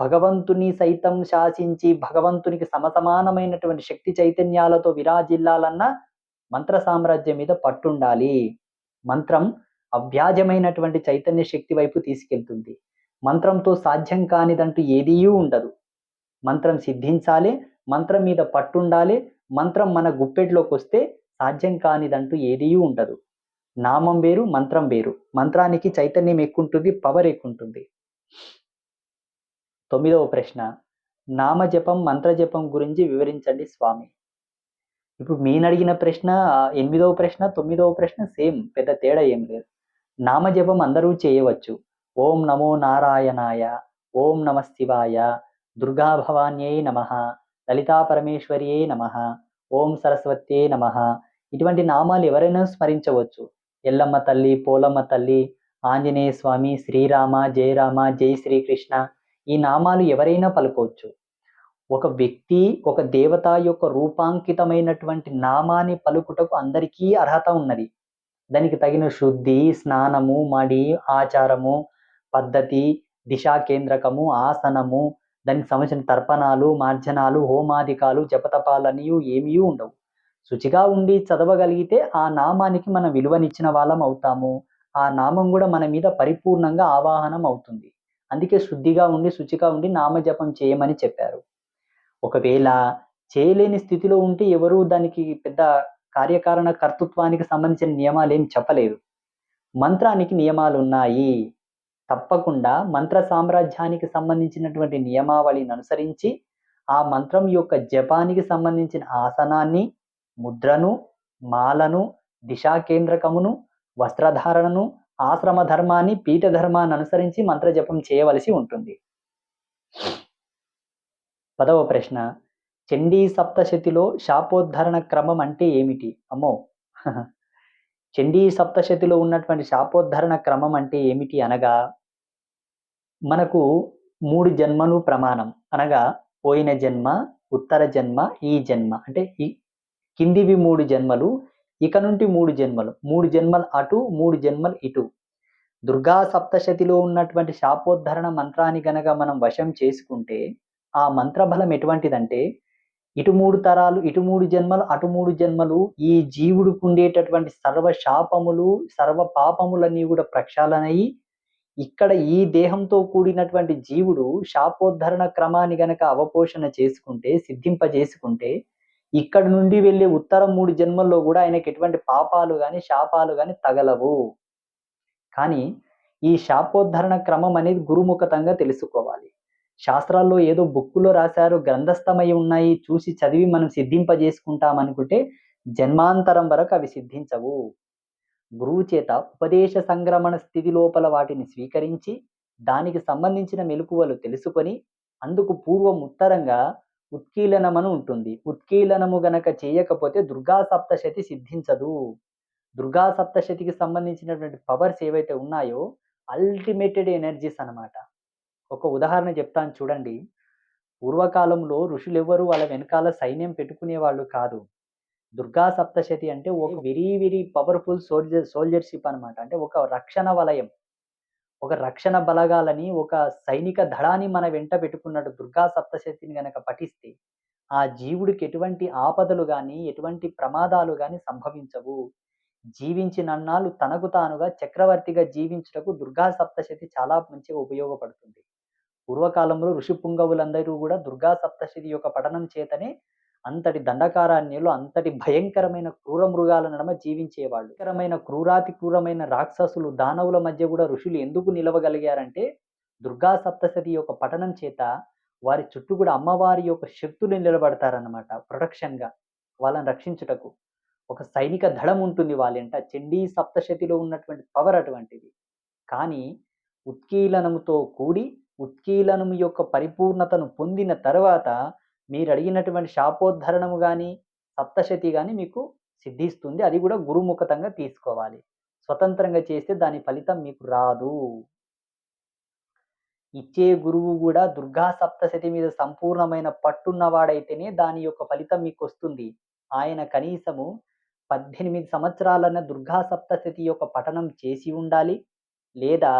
భగవంతుని సైతం శాసించి భగవంతునికి సమసమానమైనటువంటి శక్తి చైతన్యాలతో విరాజిల్లాలన్న మంత్ర సామ్రాజ్యం మీద పట్టుండాలి. మంత్రం అవ్యాజమైనటువంటి చైతన్య శక్తి వైపు తీసుకెళ్తుంది. మంత్రంతో సాధ్యం కానిదంటూ ఏదీ ఉండదు. మంత్రం సిద్ధించాలి, మంత్రం మీద పట్టుండాలి. మంత్రం మన గుప్పెట్లోకి వస్తే సాధ్యం కానిదంటూ ఏదీ ఉండదు. నామం వేరు, మంత్రం వేరు. మంత్రానికి చైతన్యం ఎక్కుంటుంది, పవర్ ఎక్కుంటుంది. 9వ ప్రశ్న, నామజపం మంత్రజపం గురించి వివరించండి స్వామి. ఇప్పుడు నేను అడిగిన ప్రశ్న 8వ ప్రశ్న, 9వ ప్రశ్న సేమ్, పెద్ద తేడా ఏం లేదు. నామజపం అందరూ చేయవచ్చు. ఓం నమో నారాయణాయ, ఓం నమ శివాయ, దుర్గా భవాన్యై నమః, లలితా పరమేశ్వర్యై నమః, ఓం సరస్వత్యై నమః, ఇటువంటి నామాలు ఎవరైనా స్మరించవచ్చు. ఎల్లమ్మ తల్లి, పోలమ్మ తల్లి, ఆంజనేయ స్వామి, శ్రీరామ, జయరామ, జై శ్రీకృష్ణ, ఈ నామాలు ఎవరైనా పలుకోవచ్చు. ఒక వ్యక్తి, ఒక దేవత యొక్క రూపాంకితమైనటువంటి నామాన్ని పలుకుటకు అందరికీ అర్హత ఉన్నది. దానికి తగిన శుద్ధి, స్నానము, మడి, ఆచారము, పద్ధతి, దిశా కేంద్రకము, ఆసనము, దానికి సంబంధించిన తర్పణాలు, మార్జనాలు, హోమాదికాలు, జపతపాలన్నీ ఏమీ ఉండవు. శుచిగా ఉండి చదవగలిగితే ఆ నామానికి మనం విలువనిచ్చిన వాళ్ళం అవుతాము. ఆ నామం కూడా మన మీద పరిపూర్ణంగా ఆవాహనం అవుతుంది. అందుకే శుద్ధిగా ఉండి, శుచిగా ఉండి నామజపం చేయమని చెప్పారు. ఒకవేళ చేయలేని స్థితిలో ఉంటే ఎవరు దానికి పెద్ద కార్యకారణ కర్తృత్వానికి సంబంధించిన నియమాలు ఏం చెప్పలేదు. మంత్రానికి నియమాలు ఉన్నాయి. తప్పకుండా మంత్ర సామ్రాజ్యానికి సంబంధించినటువంటి నియమావళిని అనుసరించి ఆ మంత్రం యొక్క జపానికి సంబంధించిన ఆసనాన్ని, ముద్రను, మాలను, దిశా కేంద్రకమును, వస్త్రధారణను, ఆశ్రమ ధర్మాన్ని, పీఠ ధర్మాన్ని అనుసరించి మంత్ర జపం చేయవలసి ఉంటుంది. 10వ ప్రశ్న. చండీ సప్తశతిలో శాపోద్ధరణ క్రమం అంటే ఏమిటి? అమ్మో! చండీ సప్తశతిలో ఉన్నటువంటి శాపోద్ధరణ క్రమం అంటే ఏమిటి అనగా, మనకు 3 జన్మలు ప్రమాణం. అనగా పోయిన జన్మ, ఉత్తర జన్మ, ఈ జన్మ. అంటే ఈ కిందివి 3 జన్మలు, ఇక నుండి 3 జన్మలు. 3 జన్మలు అటు, 3 జన్మలు ఇటు. దుర్గా సప్తశతిలో ఉన్నటువంటి శాపోద్ధరణ మంత్రాన్ని గనక మనం వశం చేసుకుంటే, ఆ మంత్ర బలం ఎటువంటిదంటే, ఇటు 3 తరాలు, ఇటు 3 జన్మలు, అటు 3 జన్మలు ఈ జీవుడికుండేటటువంటి సర్వ శాపములు, సర్వ పాపములన్నీ గూడా ప్రక్షాళనయ్యి, ఇక్కడ ఈ దేహంతో కూడినటువంటి జీవుడు శాపోద్ధరణ క్రమాన్ని గనక అవపోషణ చేసుకుంటే, సిద్ధింపజేసుకుంటే, ఇక్కడి నుండి వెళ్ళే ఉత్తర 3 జన్మల్లో గూడా ఆయనకి ఎటువంటి పాపాలు గాని, శాపాలు గాని తగలవు. కానీ ఈ శాపోద్ధరణ క్రమం అనేది గురుముఖతంగా తెలుసుకోవాలి. శాస్త్రాల్లో ఏదో బుక్కులో రాశారు, గ్రంథస్థమై ఉన్నాయి, చూసి చదివి మనం సిద్ధింపజేసుకుంటామనుకుంటే జన్మాంతరం వరకు అవి సిద్ధించవు. గురువు చేత ఉపదేశ సంగ్రమణ స్థితి లోపల వాటిని స్వీకరించి, దానికి సంబంధించిన మెలకువలు తెలుసుకొని, అందుకు పూర్వం ఉత్తరంగా ఉత్కీలనమని ఉంటుంది. ఉత్కీలనము గనక చేయకపోతే దుర్గా సప్తశతి సిద్ధించదు. దుర్గా సప్తశతికి సంబంధించినటువంటి పవర్స్ ఏవైతే ఉన్నాయో, అల్టిమేటెడ్ ఎనర్జీస్ అన్నమాట. ఒక ఉదాహరణ చెప్తాను చూడండి. పూర్వకాలంలో ఋషులెవ్వరు వాళ్ళ వెనకాల సైన్యం పెట్టుకునేవాళ్ళు కాదు. దుర్గా సప్తశతి అంటే ఒక వెరీ వెరీ పవర్‌ఫుల్ సోల్జర్‌షిప్ అన్నమాట. అంటే ఒక రక్షణ వలయం. ఒక రక్షణ బలగాలని, ఒక సైనిక దళాన్ని మన వెంట పెట్టుకున్నట్టు దుర్గా సప్తశతిని గనక పఠిస్తే, ఆ జీవుడికి ఎటువంటి ఆపదలు గాని, ఎటువంటి ప్రమాదాలు గాని సంభవించవు. జీవించినన్నాళ్ళు తనకు తానుగా చక్రవర్తిగా జీవించుటకు దుర్గా సప్తశతి చాలా మంచిగా ఉపయోగపడుతుంది. పూర్వకాలంలో ఋషి పుంగవులందరూ గూడా దుర్గా సప్తశతి యొక్క పఠనం చేతనే అంతటి దండకారణ్యంలో అంతటి భయంకరమైన క్రూర మృగాల నడుమ జీవించేవాళ్ళు. భయంకరమైన క్రూరాతి క్రూరమైన రాక్షసులు, దానవుల మధ్య గూడా ఋషులు ఎందుకు నిలవగలిగారంటే, దుర్గా సప్తశతి యొక్క పఠనం చేత వారి చుట్టూ గూడా అమ్మవారి యొక్క శక్తులు నిలబడతారన్నమాట. ప్రొటెక్షన్‌గా వాళ్ళని రక్షించుటకు. ఒక సైనిక దళం ఉంటుంది వాళ్ళెంట. చండీ సప్తశతిలో ఉన్నటువంటి పవర్ అటువంటిది. కానీ ఉత్కీలనముతో కూడి, ఉత్కీలనము యొక్క పరిపూర్ణతను పొందిన తరువాత మీరడిగినటువంటి శాపోద్ధరణము గాని, సప్తశతి గాని మీకు సిద్ధిస్తుంది. అది గూడా గురుముఖతంగా తీసుకోవాలి. స్వతంత్రంగా చేస్తే దాని ఫలితం మీకు రాదు. ఇచ్చే గురువు గూడా దుర్గా సప్తశతి మీద సంపూర్ణమైన పట్టున్నవాడైతేనే దాని యొక్క ఫలితం మీకొస్తుంది. ఆయన కనీసము 18 సంవత్సరాలన్న దుర్గా సప్తశతి యొక్క పఠనం చేసి ఉండాలి. లేదా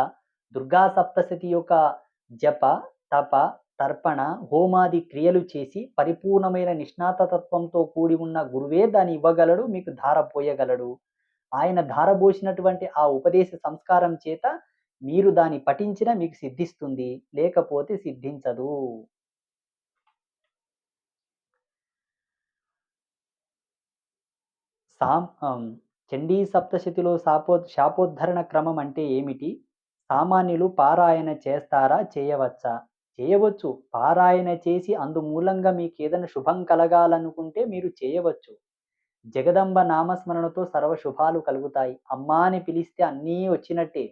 దుర్గా సప్తశతి యొక్క జప, తప, తర్పణ, హోమాది క్రియలు చేసి పరిపూర్ణమైన నిష్ణాత తత్వంతో కూడి ఉన్న గురువే దాన్ని ఇవ్వగలడు. మీకు ధార పోయగలడు. ఆయన ధారబోసినటువంటి ఆ ఉపదేశ సంస్కారం చేత మీరు దాన్ని పఠించినా మీకు సిద్ధిస్తుంది. లేకపోతే సిద్ధించదు. చండీ సప్తశతిలో శాపోద్ధరణ క్రమం అంటే ఏమిటి? సామాన్యులు పారాయణ చేస్తారా? చేయవచ్చా? చేయవచ్చు. పారాయణ చేసి అందుమూలంగా మీకేదైనా శుభం కలగాలనుకుంటే మీరు చేయవచ్చు. జగదంబ నామస్మరణతో సర్వ శుభాలు కలుగుతాయి. అమ్మా అని పిలిస్తే అన్నీ వచ్చినట్టే.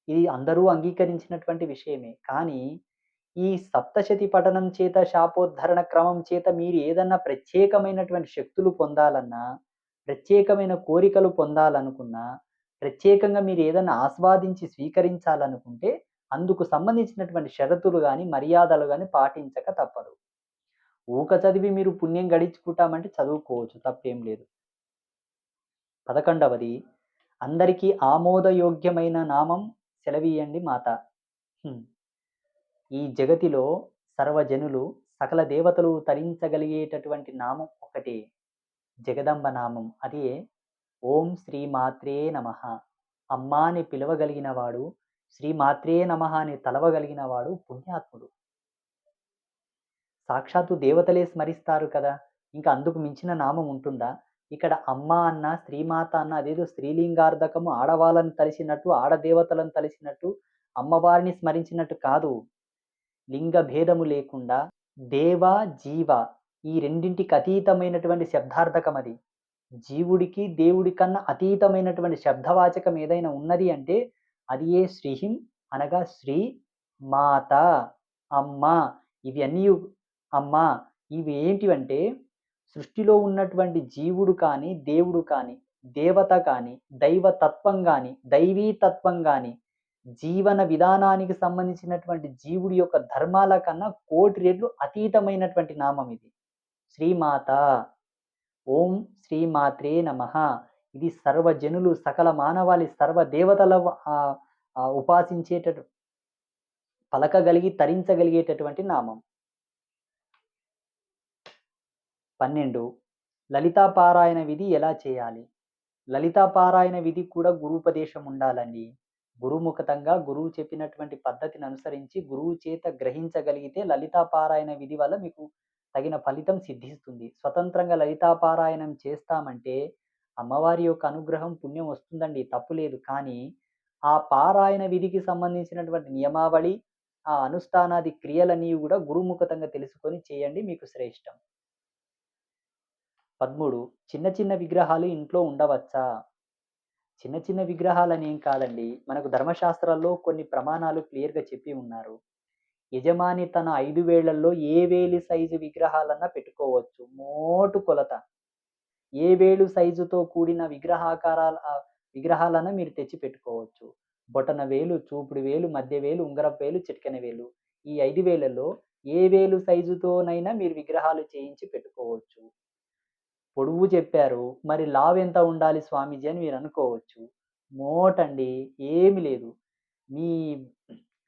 ఇది అందరూ అంగీకరించినటువంటి విషయమే. కానీ, ఈ సప్తశతి పఠనం చేత, శాపోద్ధరణ క్రమం చేత మీరు ఏదన్నా ప్రత్యేకమైనటువంటి శక్తులు పొందాలన్నా, ప్రత్యేకమైన కోరికలు పొందాలనుకున్నా, ప్రత్యేకంగా మీరు ఏదన్నా ఆస్వాదించి స్వీకరించాలనుకుంటే, అందుకు సంబంధించినటువంటి షరతులు గాని, మర్యాదలు గాని పాటించక తప్పదు. ఊక చదివి మీరు పుణ్యం గడించుకుంటామంటే చదువుకోవచ్చు. తప్పేం లేదు. 11వది అందరికీ ఆమోదయోగ్యమైన నామం సెలవీయండి మాత. హ్మ్. ఈ జగతిలో సర్వజనులు, సకల దేవతలు తరించగలిగేటటువంటి నామం ఒకటే. జగదంబ నామం. అదే ఓం శ్రీ మాత్రే నమః. అమ్మా అని పిలవగలిగిన వాడు, శ్రీ మాత్రే నమః అని తలవగలిగిన వాడు పుణ్యాత్ముడు. సాక్షాత్తు దేవతలే స్మరిస్తారు కదా! ఇంకా అందుకు మించిన నామం ఉంటుందా? ఇక్కడ అమ్మ అన్న, శ్రీమాత అన్న అదేదో స్త్రీలింగార్థకము ఆడవాళ్ళని తలిసినట్టు, ఆడదేవతలను తలిసినట్టు, అమ్మవారిని స్మరించినట్టు కాదు. లింగ భేదము లేకుండా దేవ, జీవ ఈ రెండింటికి అతీతమైనటువంటి శబ్దార్థకమది. జీవుడికి, దేవుడి కన్నా అతీతమైనటువంటి శబ్దవాచకం ఏదైనా ఉన్నది అంటే అది ఏ శ్రీహిం అనగా శ్రీ, మాత, అమ్మ ఇవి అన్నీయు అమ్మ ఇవి ఏంటివంటే సృష్టిలో ఉన్నటువంటి జీవుడు కానీ, దేవుడు కానీ, దేవత కానీ, దైవతత్వం గాని, దైవీ తత్వం గాని, జీవన విధానానికి సంబంధించినటువంటి జీవుడి యొక్క ధర్మాల కన్నా కోటి రెట్లు అతీతమైనటువంటి నామం ఇది. శ్రీమాత. ఓం శ్రీమాత్రే నమః. ఇది సర్వజనులు, సకల మానవాళి, సర్వ దేవతల ఉపాసించేటటు పలకగలిగి, తరించగలిగేటటువంటి నామం. 12. లలితా పారాయణ విధి ఎలా చేయాలి? లలితా పారాయణ విధి కూడా గురూపదేశం ఉండాలండి. గురుముఖతంగా గురువు చెప్పినటువంటి పద్ధతిని అనుసరించి గురువు చేత గ్రహించగలిగితే లలితా పారాయణ విధి వల్ల మీకు తగిన ఫలితం సిద్ధిస్తుంది. స్వతంత్రంగా లలితా పారాయణం చేస్తామంటే అమ్మవారి యొక్క అనుగ్రహం, పుణ్యం వస్తుందండి, తప్పు లేదు. కానీ ఆ పారాయణ విధికి సంబంధించినటువంటి నియమావళి, ఆ అనుష్ఠానాది క్రియలన్నీ కూడా గురుముఖతంగా తెలుసుకొని చేయండి, మీకు శ్రేష్టం. 13. చిన్న చిన్న విగ్రహాలు ఇంట్లో ఉండవచ్చా? చిన్న చిన్న విగ్రహాలనేం కాదండి. మనకు ధర్మశాస్త్రాల్లో కొన్ని ప్రమాణాలు క్లియర్‌గా చెప్పి ఉన్నారు. యజమాని తన 5 వేళ్లల్లో ఏ వేలి సైజు విగ్రహాలన్నా పెట్టుకోవచ్చు. మోటు కొలత. ఏ వేలు సైజుతో కూడిన విగ్రహాలన్నా మీరు తెచ్చి పెట్టుకోవచ్చు. బొటన వేలు, చూపుడు వేలు, మధ్య వేలు, ఉంగరపు వేలు, చిటికెన వేలు. ఈ 5 వేళ్లలో ఏ వేలు సైజుతోనైనా మీరు విగ్రహాలు చేయించి పెట్టుకోవచ్చు. పొడవు చెప్పారు. మరి లావెంత ఉండాలి స్వామీజీ అని మీరనుకోవచ్చు. మోటండి. ఏమి లేదు. మీ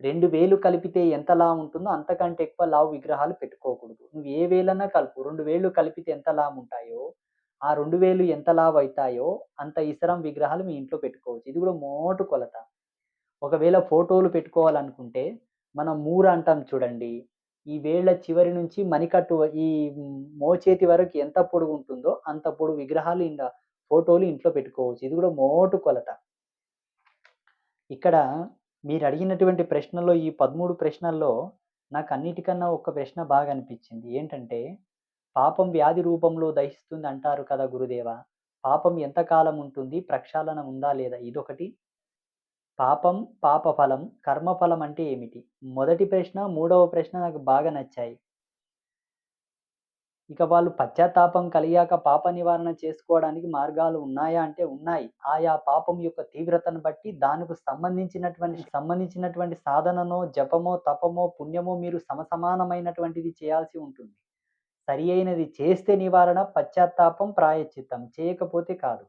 2 వేలు కలిపితే ఎంత లావు ఉంటుందో అంతకంటే ఎక్కువ లావు విగ్రహాలు పెట్టుకోకూడదు. నువ్వు ఏ వేలన్నా కలుపు. 2 వేళ్ళు కలిపితే ఎంత లావుంటాయో, ఆ 2 వేలు ఎంత లావయితాయో అంత ఇసరం విగ్రహాలు మీ ఇంట్లో పెట్టుకోవచ్చు. ఇది కూడా మోటు కొలత. ఒకవేళ ఫోటోలు పెట్టుకోవాలనుకుంటే మనం మూర అంటాం చూడండి. ఈ వేళ్ళ చివరి నుంచి మణికట్టు ఈ మోచేతి వరకు ఎంత పొడుగుంటుందో అంత పొడుగు విగ్రహాలు ఫోటోలు ఇంట్లో పెట్టుకోవచ్చు. ఇది కూడా మోటు కొలత. ఇక్కడ మీరడిగినటువంటి ప్రశ్నలో ఈ 13 ప్రశ్నల్లో నాకన్నిటికన్నా ఒక ప్రశ్న బాగా అనిపిచ్చింది. ఏంటంటే, పాపం వ్యాధి రూపంలో దహిస్తుంది అంటారు కదా గురుదేవా! పాపం ఎంత కాలం ఉంటుంది? ప్రక్షాళన ఉందా లేదా? ఇదొకటి. పాపం, పాపఫలం, కర్మఫలం అంటే ఏమిటి? మొదటి ప్రశ్న, మూడవ ప్రశ్న నాకు బాగా నచ్చాయి. ఇక వాళ్ళు పశ్చాత్తాపం కలిగాక పాప నివారణ చేసుకోవడానికి మార్గాలు ఉన్నాయా అంటే ఉన్నాయి. ఆయా పాపం యొక్క తీవ్రతను బట్టి దానికి సంబంధించినటువంటి సాధననో, జపమో, తపమో, పుణ్యమో మీరు సమసమానమైనటువంటిది చేయాల్సి ఉంటుంది. సరి అయినది చేస్తే నివారణ, పశ్చాత్తాపం, ప్రాయశ్చిత్తం. చేయకపోతే కాదు.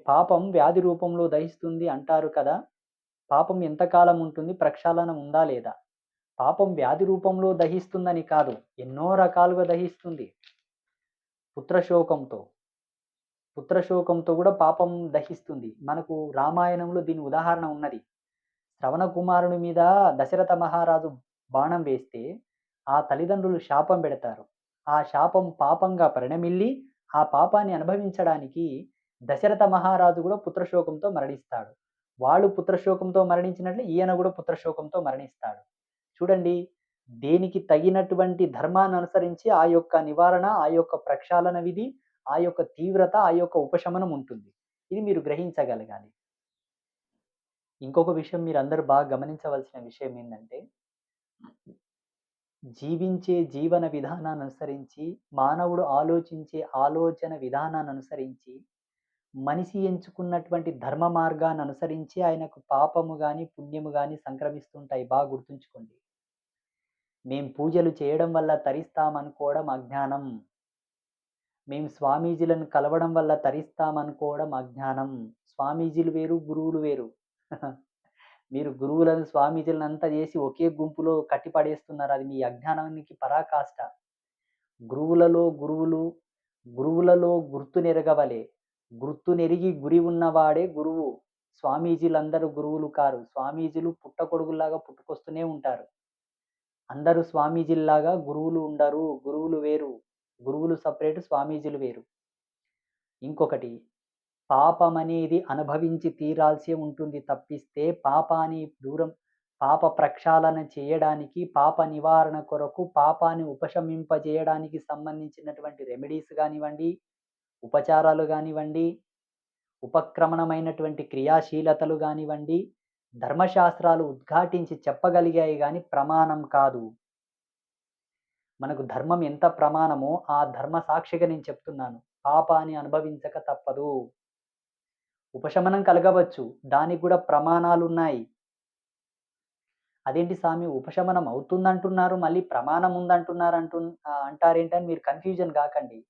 పాపం వ్యాధి రూపంలో దహిస్తుంది అంటారు కదా! పాపం ఎంతకాలం ఉంటుంది? ప్రక్షాళన ఉందా లేదా? పాపం వ్యాధి రూపంలో దహిస్తుందని కాదు. ఎన్నో రకాలుగా దహిస్తుంది. పుత్రశోకంతో. పుత్రశోకంతో కూడా పాపం దహిస్తుంది. మనకు రామాయణంలో దీని ఉదాహరణ ఉన్నది. శ్రవణ కుమారుని మీద దశరథ మహారాజు బాణం వేస్తే, ఆ తల్లిదండ్రులు శాపం పెడతారు. ఆ శాపం పాపంగా పరిణమిల్లి, ఆ పాపాన్ని అనుభవించడానికి దశరథ మహారాజు కూడా పుత్రశోకంతో మరణిస్తాడు. వాళ్ళు పుత్రశోకంతో మరణించినట్లే ఈయన కూడా పుత్రశోకంతో మరణిస్తాడు. చూడండి, దేనికి తగినటువంటి ధర్మాన్ని అనుసరించి ఆ యొక్క నివారణ, ఆ యొక్క ప్రక్షాళన విధి, ఆ యొక్క తీవ్రత, ఆ యొక్క ఉపశమనం ఉంటుంది. ఇది మీరు గ్రహించగలగాలి. ఇంకొక విషయం మీరందరూ బాగా గమనించవలసిన విషయం ఏందంటే, జీవించే జీవన విధానాన్ని అనుసరించి, మానవుడు ఆలోచించే ఆలోచన విధానాన్ని అనుసరించి, మనిషి ఎంచుకున్నటువంటి ధర్మ మార్గాన్ని అనుసరించి ఆయనకు పాపము గాని, పుణ్యము గాని సంక్రమిస్తుంటాయి. బాగా గుర్తుంచుకోండి. మేం పూజలు చేయడం వల్ల తరిస్తామనుకోవడం అజ్ఞానం. మేం స్వామీజీలను కలవడం వల్ల తరిస్తామనుకోవడం అజ్ఞానం. స్వామీజీలు వేరు, గురువులు వేరు. మీరు గురువులను, స్వామీజీలనంతా చేసి ఒకే గుంపులో కట్టి పడేస్తున్నారు. అది మీ అజ్ఞానానికి పరాకాష్ట. గురువులలో గుర్తునెరగవలె. గుర్తునెరిగి గురి ఉన్నవాడే గురువు. స్వామీజీలందరూ గురువులు కారు. స్వామీజీలు పుట్టగొడుగుల్లాగా పుట్టుకొస్తూనే ఉంటారు. అందరూ స్వామీజీల్లాగా గురువులు ఉండరు. గురువులు వేరు. గురువులు సెపరేట్, స్వామీజీలు వేరు. ఇంకొకటి, పాపమనేది అనుభవించి తీరాల్సే ఉంటుంది తప్పిస్తే పాప ప్రక్షాళన చేయడానికి, పాప నివారణ కొరకు, పాపాన్ని ఉపశమింపజేయడానికి సంబంధించినటువంటి రెమెడీస్ గానివ్వండి, ఉపచారాలు గానివ్వండి, ఉపక్రమణమైనటువంటి క్రియాశీలతలు గానివ్వండి, ధర్మశాస్త్రాలు ఉద్ఘాటించి చెప్పగలిగాయి గాని ప్రమాణం కాదు. మనకు ధర్మం ఎంత ప్రమాణమో ఆ ధర్మ సాక్షిగా నేను చెప్తున్నాను. పాపాన్ని అనుభవించక తప్పదు. ఉపశమనం కలగవచ్చు. దానికి గూడా ప్రమాణాలున్నాయి. అదేంటి స్వామి ఉపశమనం అవుతుందంటున్నారు, మళ్ళీ ప్రమాణం ఉందంటున్నారు అంటారేంటని మీరు కన్‌ఫ్యూజన్ గాకండి.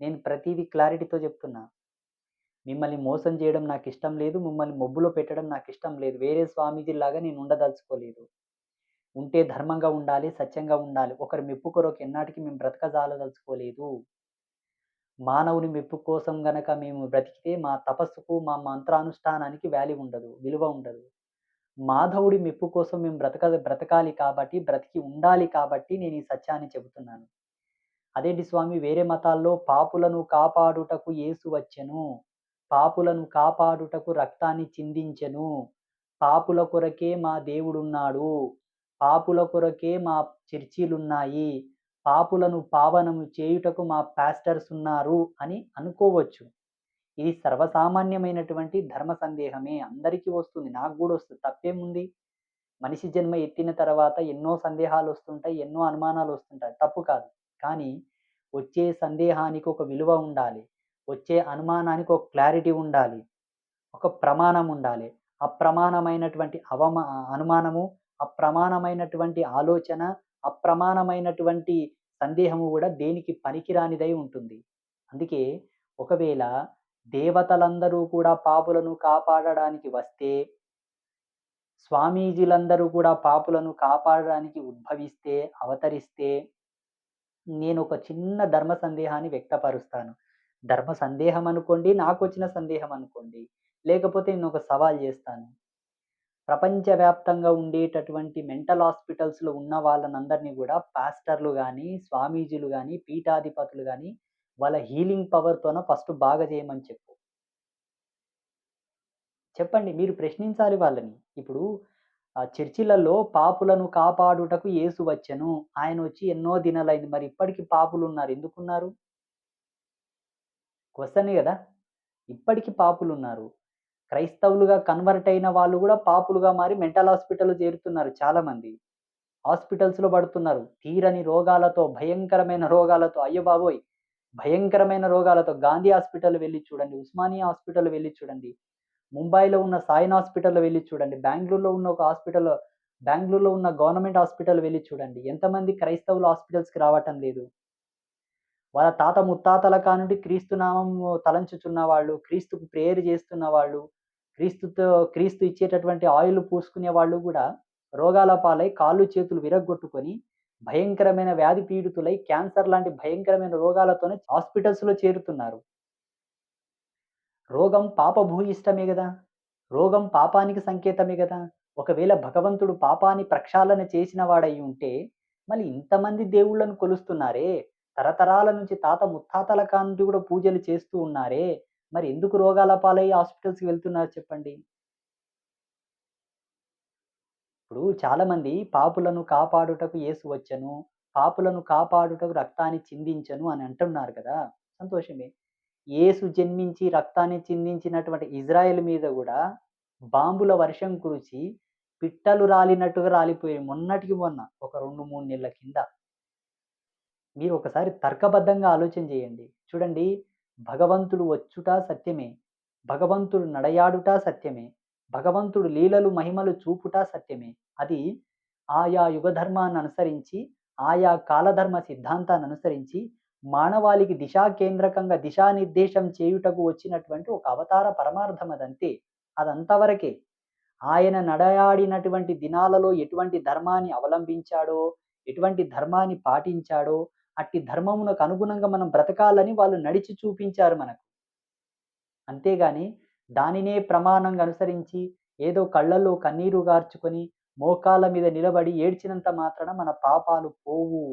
నేను ప్రతీదీ క్లారిటీతో చెప్తున్నా. మిమ్మల్ని మోసం చేయడం నాకిష్టం లేదు. మిమ్మల్ని మొబ్బులో పెట్టడం నాకిష్టం లేదు. వేరే స్వామీజీల్లాగా నేను ఉండదలుచుకోలేదు. ఉంటే ధర్మంగా ఉండాలి, సత్యంగా ఉండాలి. ఒకరి మెప్పు కొరకు ఎన్నాటికి మేము బ్రతకజాలదలుచుకోలేదు. మానవుని మెప్పు కోసం గనక మేము బ్రతికితే మా తపస్సుకు, మా మంత్రానుష్ఠానానికి వాల్యూ ఉండదు. విలువ ఉండదు. మాధవుడి మెప్పు కోసం మేము బ్రతకాలి కాబట్టి, బ్రతికి ఉండాలి కాబట్టి నేను ఈ సత్యాన్ని చెబుతున్నాను. అదేంటి స్వామి వేరే మతాల్లో పాపులను కాపాడుటకు యేసు వచ్చెను. పాపులను కాపాడుటకు రక్తాన్ని చిందించెను. పాపుల కొరకే మా దేవుడున్నాడు. పాపుల కొరకే మా చర్చిలున్నాయి. పాపులను పావనము చేయుటకు మా పాస్టర్స్ ఉన్నారు అని అనుకోవచ్చు. ఇది సర్వసామాన్యమైనటువంటి ధర్మ సందేహమే. అందరికీ వస్తుంది. నాకు గూడా వస్తది. తప్పేముంది? మనిషి జన్మ ఎత్తిన తర్వాత ఎన్నో సందేహాలొస్తుంటాయి. ఎన్నో అనుమానాలొస్తుంటాయి. తప్పు కాదు. కానీ వచ్చే సందేహానికి ఒక విలువ ఉండాలి. వచ్చే అనుమానానికి ఒక క్లారిటీ ఉండాలి. ఒక ప్రమాణం ఉండాలి. అప్రమాణమైనటువంటి అనుమానము, అప్రమాణమైనటువంటి ఆలోచన, అప్రమాణమైనటువంటి సందేహము గూడా దేనికి పనికిరానిదై ఉంటుంది. అందుకే ఒకవేళ దేవతలందరూ కూడా పాపులను కాపాడడానికి వస్తే, స్వామీజీలందరూ కూడా పాపులను కాపాడడానికి ఉద్భవిస్తే, అవతరిస్తే, నేనొక చిన్న ధర్మ సందేహాన్ని వ్యక్తపరుస్తాను. ధర్మ సందేహం అనుకోండి, నాకొచ్చిన సందేహం అనుకోండి. లేకపోతే నేనొక సవాల్ జేస్తాను. ప్రపంచవ్యాప్తంగా ఉండేటటువంటి మెంటల్ హాస్పిటల్స్‌లో ఉన్న వాళ్ళనందరిని గూడా పాస్టర్‌లు గాని, స్వామీజీలు గాని, పీఠాధిపతులు గాని వాళ్ళ హీలింగ్ పవర్‌తోన ఫస్ట్ బాగా జేయమని చెప్పు. చెప్పండి. మీరు ప్రశ్నించాలి వాళ్ళని. ఇప్పుడు చర్చిలలో పాపులను కాపాడుటకు యేసు వచ్చెను. ఆయనొచ్చి ఎన్నో దినాలైంది. మరి ఇప్పటికి పాపులున్నారు. ఎందుకున్నారు? క్వెషనే గదా! ఇప్పటికి పాపులున్నారు. క్రైస్తవులుగా కన్వర్ట్ అయిన వాళ్ళు గూడా పాపులుగా మారి మెంటల్ హాస్పిటల్‌లో చేరుతున్నారు చాలామంది. హాస్పిటల్స్‌లో పడుతున్నారు. తీరని రోగాలతో, భయంకరమైన రోగాలతో అయ్య బాబోయ్! భయంకరమైన రోగాలతో గాంధీ హాస్పిటల్ వెళ్లి చూడండి. ఉస్మానియా హాస్పిటల్ వెళ్లి చూడండి. ముంబైలో ఉన్న సాయిన్ హాస్పిటల్‌లో వెళ్లి చూడండి. బెంగుళూరులో ఉన్న గవర్నమెంట్ హాస్పిటల్ వెళ్లి చూడండి. ఎంతమంది క్రైస్తవులు హాస్పిటల్స్‌కి రావటం లేదు. వాళ్ళ తాత ముత్తాతల కానుండి క్రీస్తు నామం తలంచుచున్న వాళ్ళు, క్రీస్తుకు ప్రేయర్ చేస్తున్న వాళ్ళు, క్రీస్తుతో క్రీస్తు ఇచ్చేటటువంటి ఆయిల్ పూసుకునే వాళ్ళు గూడా రోగాల పాలై కాళ్ళు, చేతులు విరగ్గొట్టుకొని భయంకరమైన వ్యాధి పీడితులై క్యాన్సర్ లాంటి భయంకరమైన రోగాలతోనే హాస్పిటల్స్‌లో చేరుతున్నారు. రోగం పాపభూయిష్టమే గదా! రోగం పాపానికి సంకేతమే గదా! ఒకవేళ భగవంతుడు పాపాన్ని ప్రక్షాళన చేసిన వాడై ఉంటే, మళ్ళీ ఇంతమంది దేవుళ్ళను కొలుస్తున్నారే, తరతరాల నుంచి తాత ముత్తాతల కానుండి గూడా పూజలు చేస్తూ ఉన్నారే, మరి ఎందుకు రోగాల పాలై హాస్పిటల్స్‌కి వెళ్తున్నారు చెప్పండి? ఇప్పుడు చాలామంది పాపులను కాపాడుటకు యేసు వచ్చెను, పాపులను కాపాడుటకు రక్తాన్ని చిందించెను అని అంటున్నారు కదా! సంతోషమే. యేసు జన్మించి రక్తాన్ని చిందించినటువంటి ఇజ్రాయెల్ మీద గూడా బాంబుల వర్షం కురిచి పిట్టలు రాలినట్టుగా రాలిపోయాయి. మొన్నటికి మొన్న ఒక 2, 3 నెలల కింద. మీరు ఒకసారి తర్కబద్ధంగా ఆలోచన చేయండి. చూడండి భగవంతుడు వచ్చుట సత్యమే. భగవంతుడు నడయాడుట సత్యమే. భగవంతుడు లీలలు, మహిమలు చూపుట సత్యమే. అది ఆయా యుగ ధర్మాన్ని అనుసరించి, ఆయా కాలధర్మ సిద్ధాంతాన్ని అనుసరించి మానవాళికి దిశా కేంద్రకంగా దిశానిర్దేశం చేయుటకు వచ్చినటువంటి ఒక అవతార పరమార్థం అదంతే. అదంతవరకే. ఆయన నడయాడినటువంటి దినాలలో ఎటువంటి ధర్మాన్ని అవలంబించాడో, ఎటువంటి ధర్మాన్ని పాటించాడో, అట్టి ధర్మమునకు అనుగుణంగా మనం బ్రతకాలని వాళ్ళు నడిచి చూపించారు మనకు. అంతేగాని దానినే ప్రమాణంగా అనుసరించి ఏదో కళ్ళల్లో కన్నీరు గార్చుకొని, మోకాళ్ళ మీద నిలబడి ఏడ్చినంత మాత్రాన మన పాపాలు పోవు.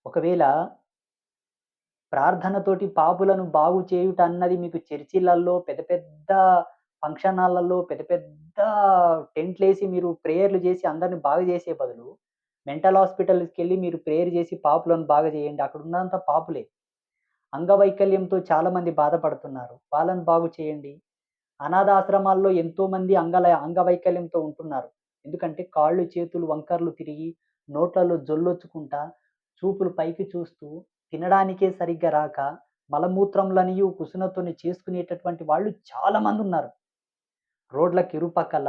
ఒకవేళ ప్రార్థనతోటి పాపులను బాగు చేయుట అన్నది మీకు చర్చిలల్లో పెద్ద పెద్ద ఫంక్షన్ హాల్లలో పెద్ద పెద్ద టెంట్‌లేసి మీరు ప్రేయర్‌లు చేసి అందరిని బాగు చేసే బదులు, మెంటల్ హాస్పిటల్స్‌కెళ్ళి మీరు ప్రేయర్ చేసి పాపులను బాగు చేయండి. అక్కడ ఉన్నదంతా పాపులే. అంగవైకల్యంతో చాలామంది బాధపడుతున్నారు. వాళ్ళని బాగు చేయండి. అనాథాశ్రమాల్లో ఎంతోమంది అంగవైకల్యంతో ఉంటున్నారు. ఎందుకంటే కాళ్ళు, చేతులు వంకర్లు తిరిగి, నోట్లలో జొల్లొచ్చుకుంటా, చూపులు పైకి చూస్తూ, తినడానికే సరిగ్గా రాక, మలమూత్రంలనియు కుసునతోని చేసుకునేటటువంటి వాళ్ళు చాలామందున్నారు. రోడ్లకి ఇరుపక్కల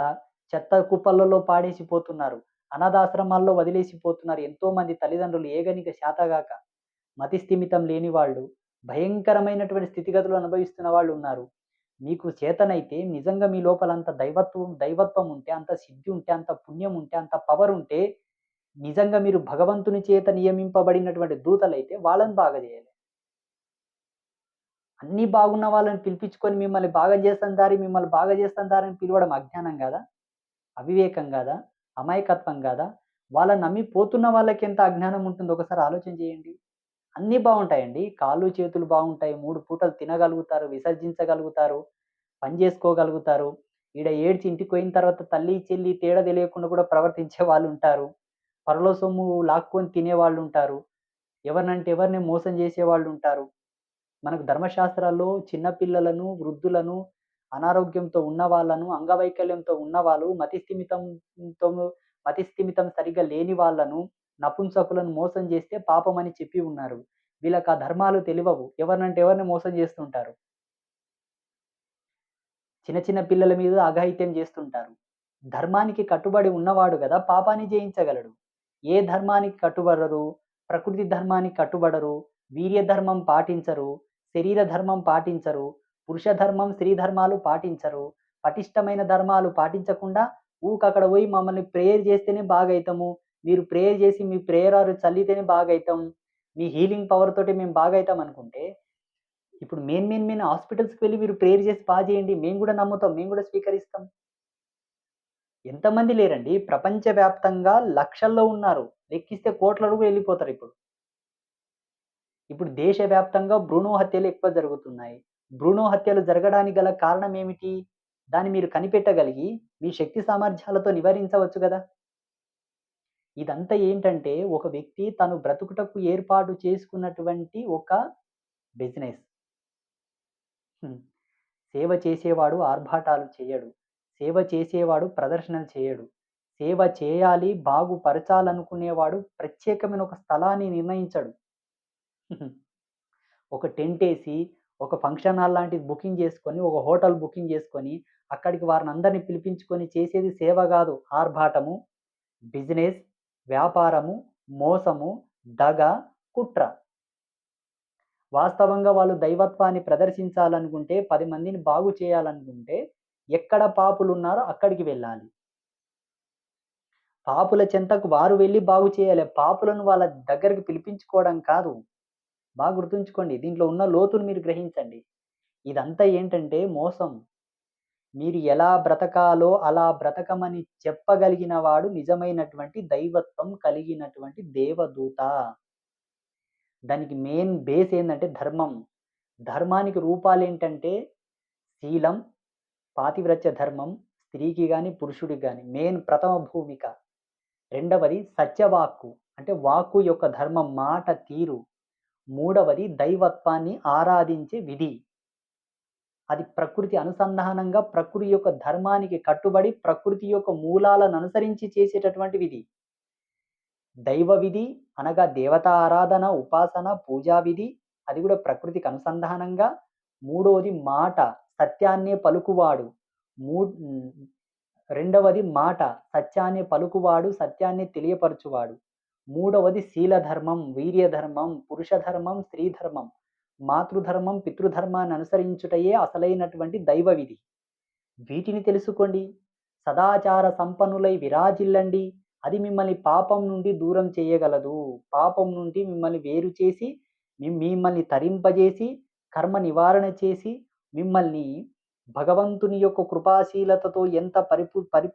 చెత్త కుప్పలలో పాడేసిపోతున్నారు. అనాథాశ్రమాల్లో వదిలేసిపోతున్నారు. ఎంతోమంది తల్లిదండ్రులు ఏగనిక శాతగాక, మతిస్థిమితం లేని వాళ్ళు, భయంకరమైనటువంటి స్థితిగతులు అనుభవిస్తున్న వాళ్ళున్నారు. మీకు చేతనైతే నిజంగా మీ లోపల అంత దైవత్వం ఉంటే, అంత సిద్ధి ఉంటే, అంత పుణ్యం ఉంటే, అంత పవర్ ఉంటే, నిజంగా మీరు భగవంతుని చేత నియమింపబడినటువంటి దూతలైతే వాళ్ళని బాగా చేయాలి. అన్నీ బాగున్న వాళ్ళని పిలిపించుకొని మిమ్మల్ని బాగా చేస్తాను దారి అని పిలవడం అజ్ఞానం గాదా? అవివేకం గాదా? అమాయకత్వం గాదా? వాళ్ళని నమ్మి పోతున్న వాళ్ళకెంత అజ్ఞానం ఉంటుందో ఒకసారి ఆలోచన చేయండి. అన్నీ బావుంటాయండి. కాళ్ళు, చేతులు బావుంటాయి. 3 పూటలు తినగలుగుతారు, విసర్జించగలుగుతారు, పని జేసుకోగలుగుతారు. ఈడ ఏడ్చి ఇంటికి పోయిన తర్వాత తల్లి, చెల్లి తేడా తెలియకుండా కూడా ప్రవర్తించే వాళ్ళుంటారు. పరుల సొమ్ము లాక్కొని తినేవాళ్ళుంటారు. ఎవరినంటే ఎవరిని మోసం చేసేవాళ్ళుంటారు. మనకు ధర్మశాస్త్రాల్లో చిన్న పిల్లలను, వృద్ధులను, అనారోగ్యంతో ఉన్నవాళ్ళను, అంగవైకల్యంతో ఉన్నవాళ్ళు, మతిస్థిమితం సరిగ్గా లేని వాళ్ళను, నపుంసకులను మోసం చేస్తే పాపమని చెప్పి ఉన్నారు. వీళ్ళకి ఆ ధర్మాలు తెలవవు. ఎవరినంటే ఎవరిని మోసం చేస్తుంటారు. చిన్న చిన్న పిల్లల మీద అఘాయిత్యం చేస్తుంటారు. ధర్మానికి కట్టుబడి ఉన్నవాడు గదా! పాపాన్ని జయించగలడు. ఏ ధర్మానికి కట్టుబడరు, ప్రకృతి ధర్మానికి కట్టుబడరు, వీర్య ధర్మం పాటించరు, శరీర ధర్మం పాటించరు, పురుష ధర్మం, స్త్రీ ధర్మాలు పాటించరు. పటిష్టమైన ధర్మాలు పాటించకుండా ఊకక్కడ పోయి మమ్మల్ని ప్రేయర్ చేస్తేనే బాగైతము. మీరు ప్రేయర్ చేసి మీ ప్రేయర్ ఆర్ చల్లితేనే బాగైతాం. మీ హీలింగ్ పవర్ తోటి మేము బాగైతాం అనుకుంటే, ఇప్పుడు మెయిన్ హాస్పిటల్స్‌కి వెళ్లి మీరు ప్రేయర్ చేసి చేయండి. మేము గూడా నమ్ముతాం. మేము గూడా స్వీకరిస్తాం. ఎంతమంది లేరండి. ప్రపంచవ్యాప్తంగా లక్షల్లో ఉన్నారు. లెక్కిస్తే కోట్లలోకి వెళ్ళిపోతారిప్పుడు. ఇప్పుడు దేశవ్యాప్తంగా భ్రూణ హత్యలు ఎక్కువ జరుగుతున్నాయి. భ్రూణ హత్యలు జరగడానికి గల కారణం ఏమిటి? దాన్ని మీరు కనిపెట్టగలిగి, మీ శక్తి సామర్థ్యాలతో నివారించవచ్చు గదా! ఇదంతా ఏంటంటే, ఒక వ్యక్తి తను బ్రతుకుటకు ఏర్పాటు చేసుకున్నటువంటి ఒక బిజినెస్. హ్మ్. సేవ చేసేవాడు ఆర్భాటాలు చెయ్యడు. సేవ చేసేవాడు ప్రదర్శనలు చేయడు. సేవ చేయాలి, బాగుపరచాలనుకునేవాడు ప్రత్యేకమైన ఒక స్థలాన్ని నిర్ణయించడు. ఒక టెంటేసి, ఒక ఫంక్షన్ హాల్ లాంటిది బుకింగ్ చేసుకొని, ఒక హోటల్ బుకింగ్ చేసుకొని, అక్కడికి వారినందరిని పిలిపించుకొని చేసేది సేవ గాదు. ఆర్భాటము, బిజినెస్, వ్యాపారము, మోసము, దగ, కుట్ర. వాస్తవంగా వాళ్ళు దైవత్వాన్ని ప్రదర్శించాలనుకుంటే, 10 మందిని బాగు చేయాలనుకుంటే, ఎక్కడ పాపులున్నారో అక్కడికి వెళ్ళాలి. పాపుల చెంతకు వారు వెళ్లి బాగు చేయాలి. పాపులను వాళ్ళ దగ్గరికి పిలిపించుకోవడం కాదు. బాగా గుర్తుంచుకోండి. దీంట్లో ఉన్న లోతును మీరు గ్రహించండి. ఇదంతా ఏంటంటే మోసం. మీరు ఎలా బ్రతకాలో అలా బ్రతకమని చెప్పగలిగిన వాడు నిజమైనటువంటి దైవత్వం కలిగినటువంటి దేవదూత. దానికి మెయిన్ బేస్ ఏందంటే ధర్మం. ధర్మానికి రూపాలేంటంటే శీలం, పాతివ్రత్య ధర్మం, స్త్రీకి గాని, పురుషుడికి గాని మెయిన్ ప్రథమ భూమిక. రెండవది సత్యవాక్కు. అంటే వాక్కు యొక్క ధర్మం, మాట తీరు. మూడవది దైవత్వాన్ని ఆరాధించే విధి. అది ప్రకృతి అనుసంధానంగా ప్రకృతి యొక్క ధర్మానికి కట్టుబడి ప్రకృతి యొక్క మూలాలను అనుసరించి చేసేటటువంటి విధి. దైవ విధి అనగా దేవతా ఆరాధన, ఉపాసన, పూజా విధి అది కూడా ప్రకృతికి అనుసంధానంగా. మూడోది మాట, సత్యాన్నే పలుకువాడు. మూ రెండవది మాట, సత్యాన్ని పలుకువాడు, సత్యాన్ని తెలియపరచువాడు. మూడవది శీలధర్మం, వీర్యధర్మం, పురుషధర్మం, స్త్రీధర్మం, మాతృధర్మం, పితృధర్మాన్ని అనుసరించుటయే అసలైనటువంటి దైవ విధి. వీటిని తెలుసుకోండి. సదాచార సంపన్నులై విరాజిల్లండి. అది మిమ్మల్ని పాపం నుండి దూరం చేయగలదు. పాపం నుండి మిమ్మల్ని వేరు చేసి, మిమ్మల్ని తరింపజేసి, కర్మ నివారణ చేసి, మిమ్మల్ని భగవంతుని యొక్క కృపాశీలతతో ఎంత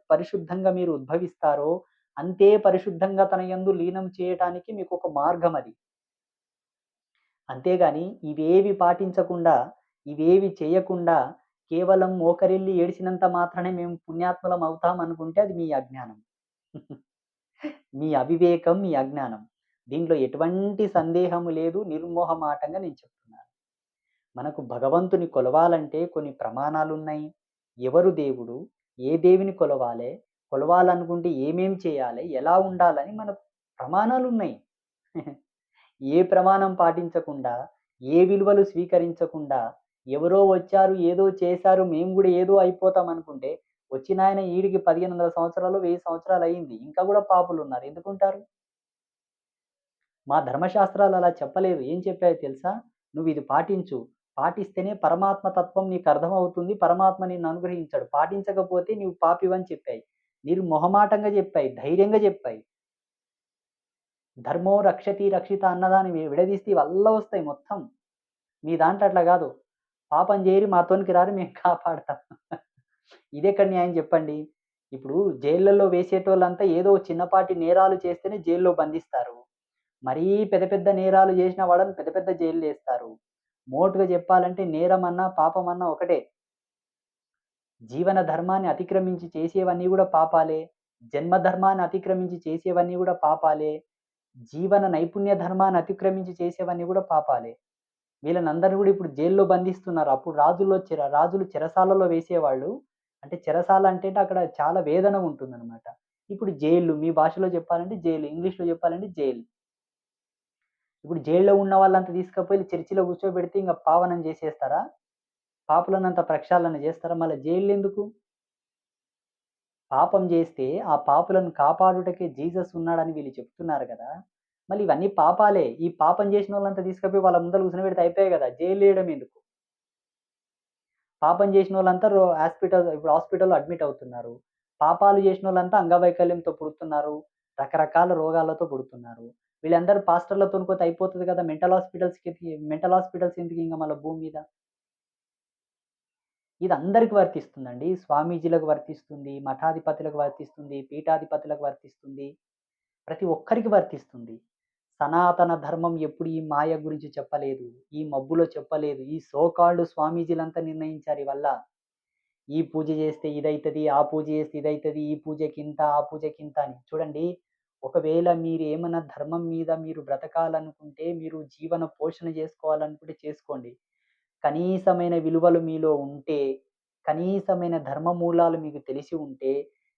పరిశుద్ధంగా మీరు ఉద్భవిస్తారో, అంతే పరిశుద్ధంగా తన యందు లీనం చేయటానికి మీకొక మార్గమది. అంతేగాని ఇవేవి పాటించకుండా, ఇవేవి చేయకుండా కేవలం మోకరిల్లి ఏడిసినంత మాత్రానే మేము పుణ్యాత్ములం అవుతాం అనుకుంటే అది మీ అజ్ఞానం. మీ అవివేకం, మీ అజ్ఞానం. దీంట్లో ఎటువంటి సందేహము లేదు. నిర్మోహమాటంగా నేను చెప్తున్నాను. మనకు భగవంతుని కొలవాలంటే కొన్ని ప్రమాణాలున్నాయి. ఎవరు దేవుడు? ఏ దేవిని కొలవాలే? కొలవాలనుకుంటే ఏమేం చేయాలి? ఎలా ఉండాలని మనకు ప్రమాణాలున్నాయి. ఏ ప్రమాణం పాటించకుండా, ఏ విలువలు స్వీకరించకుండా, ఎవరో వచ్చారు, ఏదో చేశారు, మేము గూడా ఏదో అయిపోతాం అనుకుంటే, వచ్చినాయన ఈడికి 1500 సంవత్సరాలు, 1000 సంవత్సరాలయింది. ఇంకా గూడా పాపులున్నారు. ఎందుకుంటారు? మా ధర్మశాస్త్రాలు అలా చెప్పలేదు. ఏం చెప్పాయో తెలుసా? నువ్విది పాటించు. పాటిస్తేనే పరమాత్మ తత్వం నీకర్థమవుతుంది. పరమాత్మ నిన్ను అనుగ్రహించాడు. పాటించకపోతే నీవు పాపివని చెప్పాయి. నిర్మొహమాటంగా జెప్పాయి. ధైర్యంగా జెప్పాయి. ధర్మో రక్షతి రక్షిత అన్నదాన్ని విడదీస్తే ఇవల్లా వస్తాయి మొత్తం. మీ దాంట్లో అట్లా గాదు. పాపం జేయరి మాతోనికి రారి మేము కాపాడతాం. ఇదెక్కడ న్యాయం జెప్పండి? ఇప్పుడు జైళ్ళల్లో వేసేటోళ్ళంతా ఏదో చిన్నపాటి నేరాలు చేస్తేనే జైల్లో బంధిస్తారు. మరీ పెద్ద పెద్ద నేరాలు జేసిన వాళ్ళని పెద్ద పెద్ద జైల్లేస్తారు. మోటుగా జెప్పాలంటే నేరమన్నా, పాపమన్నా ఒకటే. జీవన ధర్మాన్ని అతిక్రమించి చేసేవన్నీ గూడా పాపాలే. జన్మ ధర్మాన్ని అతిక్రమించి చేసేవన్నీ గూడా పాపాలే. జీవన నైపుణ్య ధర్మాన్ని అతిక్రమించి చేసేవన్నీ గూడా పాపాలే. వీళ్ళనందరిని గూడా ఇప్పుడు జైల్లో బంధిస్తున్నారు. అప్పుడు రాజులు చెరసాలలో వేసేవాళ్ళు. అంటే చెరసాల అంటే అక్కడ చాలా వేదన ఉంటుందనమాట. ఇప్పుడు జైల్లు. మీ భాషలో చెప్పాలంటే జైలు. ఇంగ్లీష్‌లో చెప్పాలంటే జైలు. ఇప్పుడు జైల్‌లో ఉన్న వాళ్ళంతా తీసుకపోయి చర్చిలో కూర్చోబెడితే ఇంగ పావనం చేసేస్తారా? పాపులనంతా ప్రక్షాళన చేస్తారా? మళ్ళా జైల్లెందుకు? పాపం జేస్తే ఆ పాపులను కాపాడుటకే జీసస్ ఉన్నాడని వీళ్ళు చెప్తున్నారు గదా! మళ్ళీ ఇవన్నీ పాపాలే. ఈ పాపం జేసినోళ్ళంతా తీసుకపోయి వాళ్ళ ముందల కూర్చోబెడితే అయిపాయే గదా! జైల్లేయడం ఎందుకు? పాపం జేసినోళ్ళంతా ఇప్పుడు హాస్పిటల్‌లో అడ్మిట్ అవుతున్నారు. పాపాలు జేసినోళ్ళంతా అంగవైకల్యంతో పుడుతున్నారు. రకరకాల రోగాలతో పుడుతున్నారు. వీళ్ళందరూ పాస్టర్‌లతోని పోతే అయిపోతది గదా! మెంటల్ హాస్పిటల్స్ ఎందుకింక మళ్ళా భూమి మీద? ఇది అందరికి వర్తిస్తుందండి. స్వామీజీలకు వర్తిస్తుంది, మఠాధిపతులకు వర్తిస్తుంది, పీఠాధిపతులకు వర్తిస్తుంది. ప్రతి ఒక్కరికి వర్తిస్తుంది. సనాతన ధర్మం ఎప్పుడు ఈ మాయ గురించి చెప్పలేదు. ఈ మబ్బులో చెప్పలేదు. ఈ సో కాల్డ్ స్వామీజీలంతా నిర్ణయించారు ఇవల్ల. ఈ పూజ చేస్తే ఇదైతది, ఆ పూజ చేస్తే ఇదైతది, ఈ పూజకింత, ఆ పూజకింత అని. చూడండి, ఒకవేళ మీరేమన్నా ధర్మం మీద మీరు బ్రతకాలనుకుంటే, మీరు జీవన పోషణ చేసుకోవాలనుకుంటే చేసుకోండి. కనీసమైన విలువలు మీలో ఉంటే, కనీసమైన ధర్మ మూలాలు మీకు తెలిసి ఉంటే,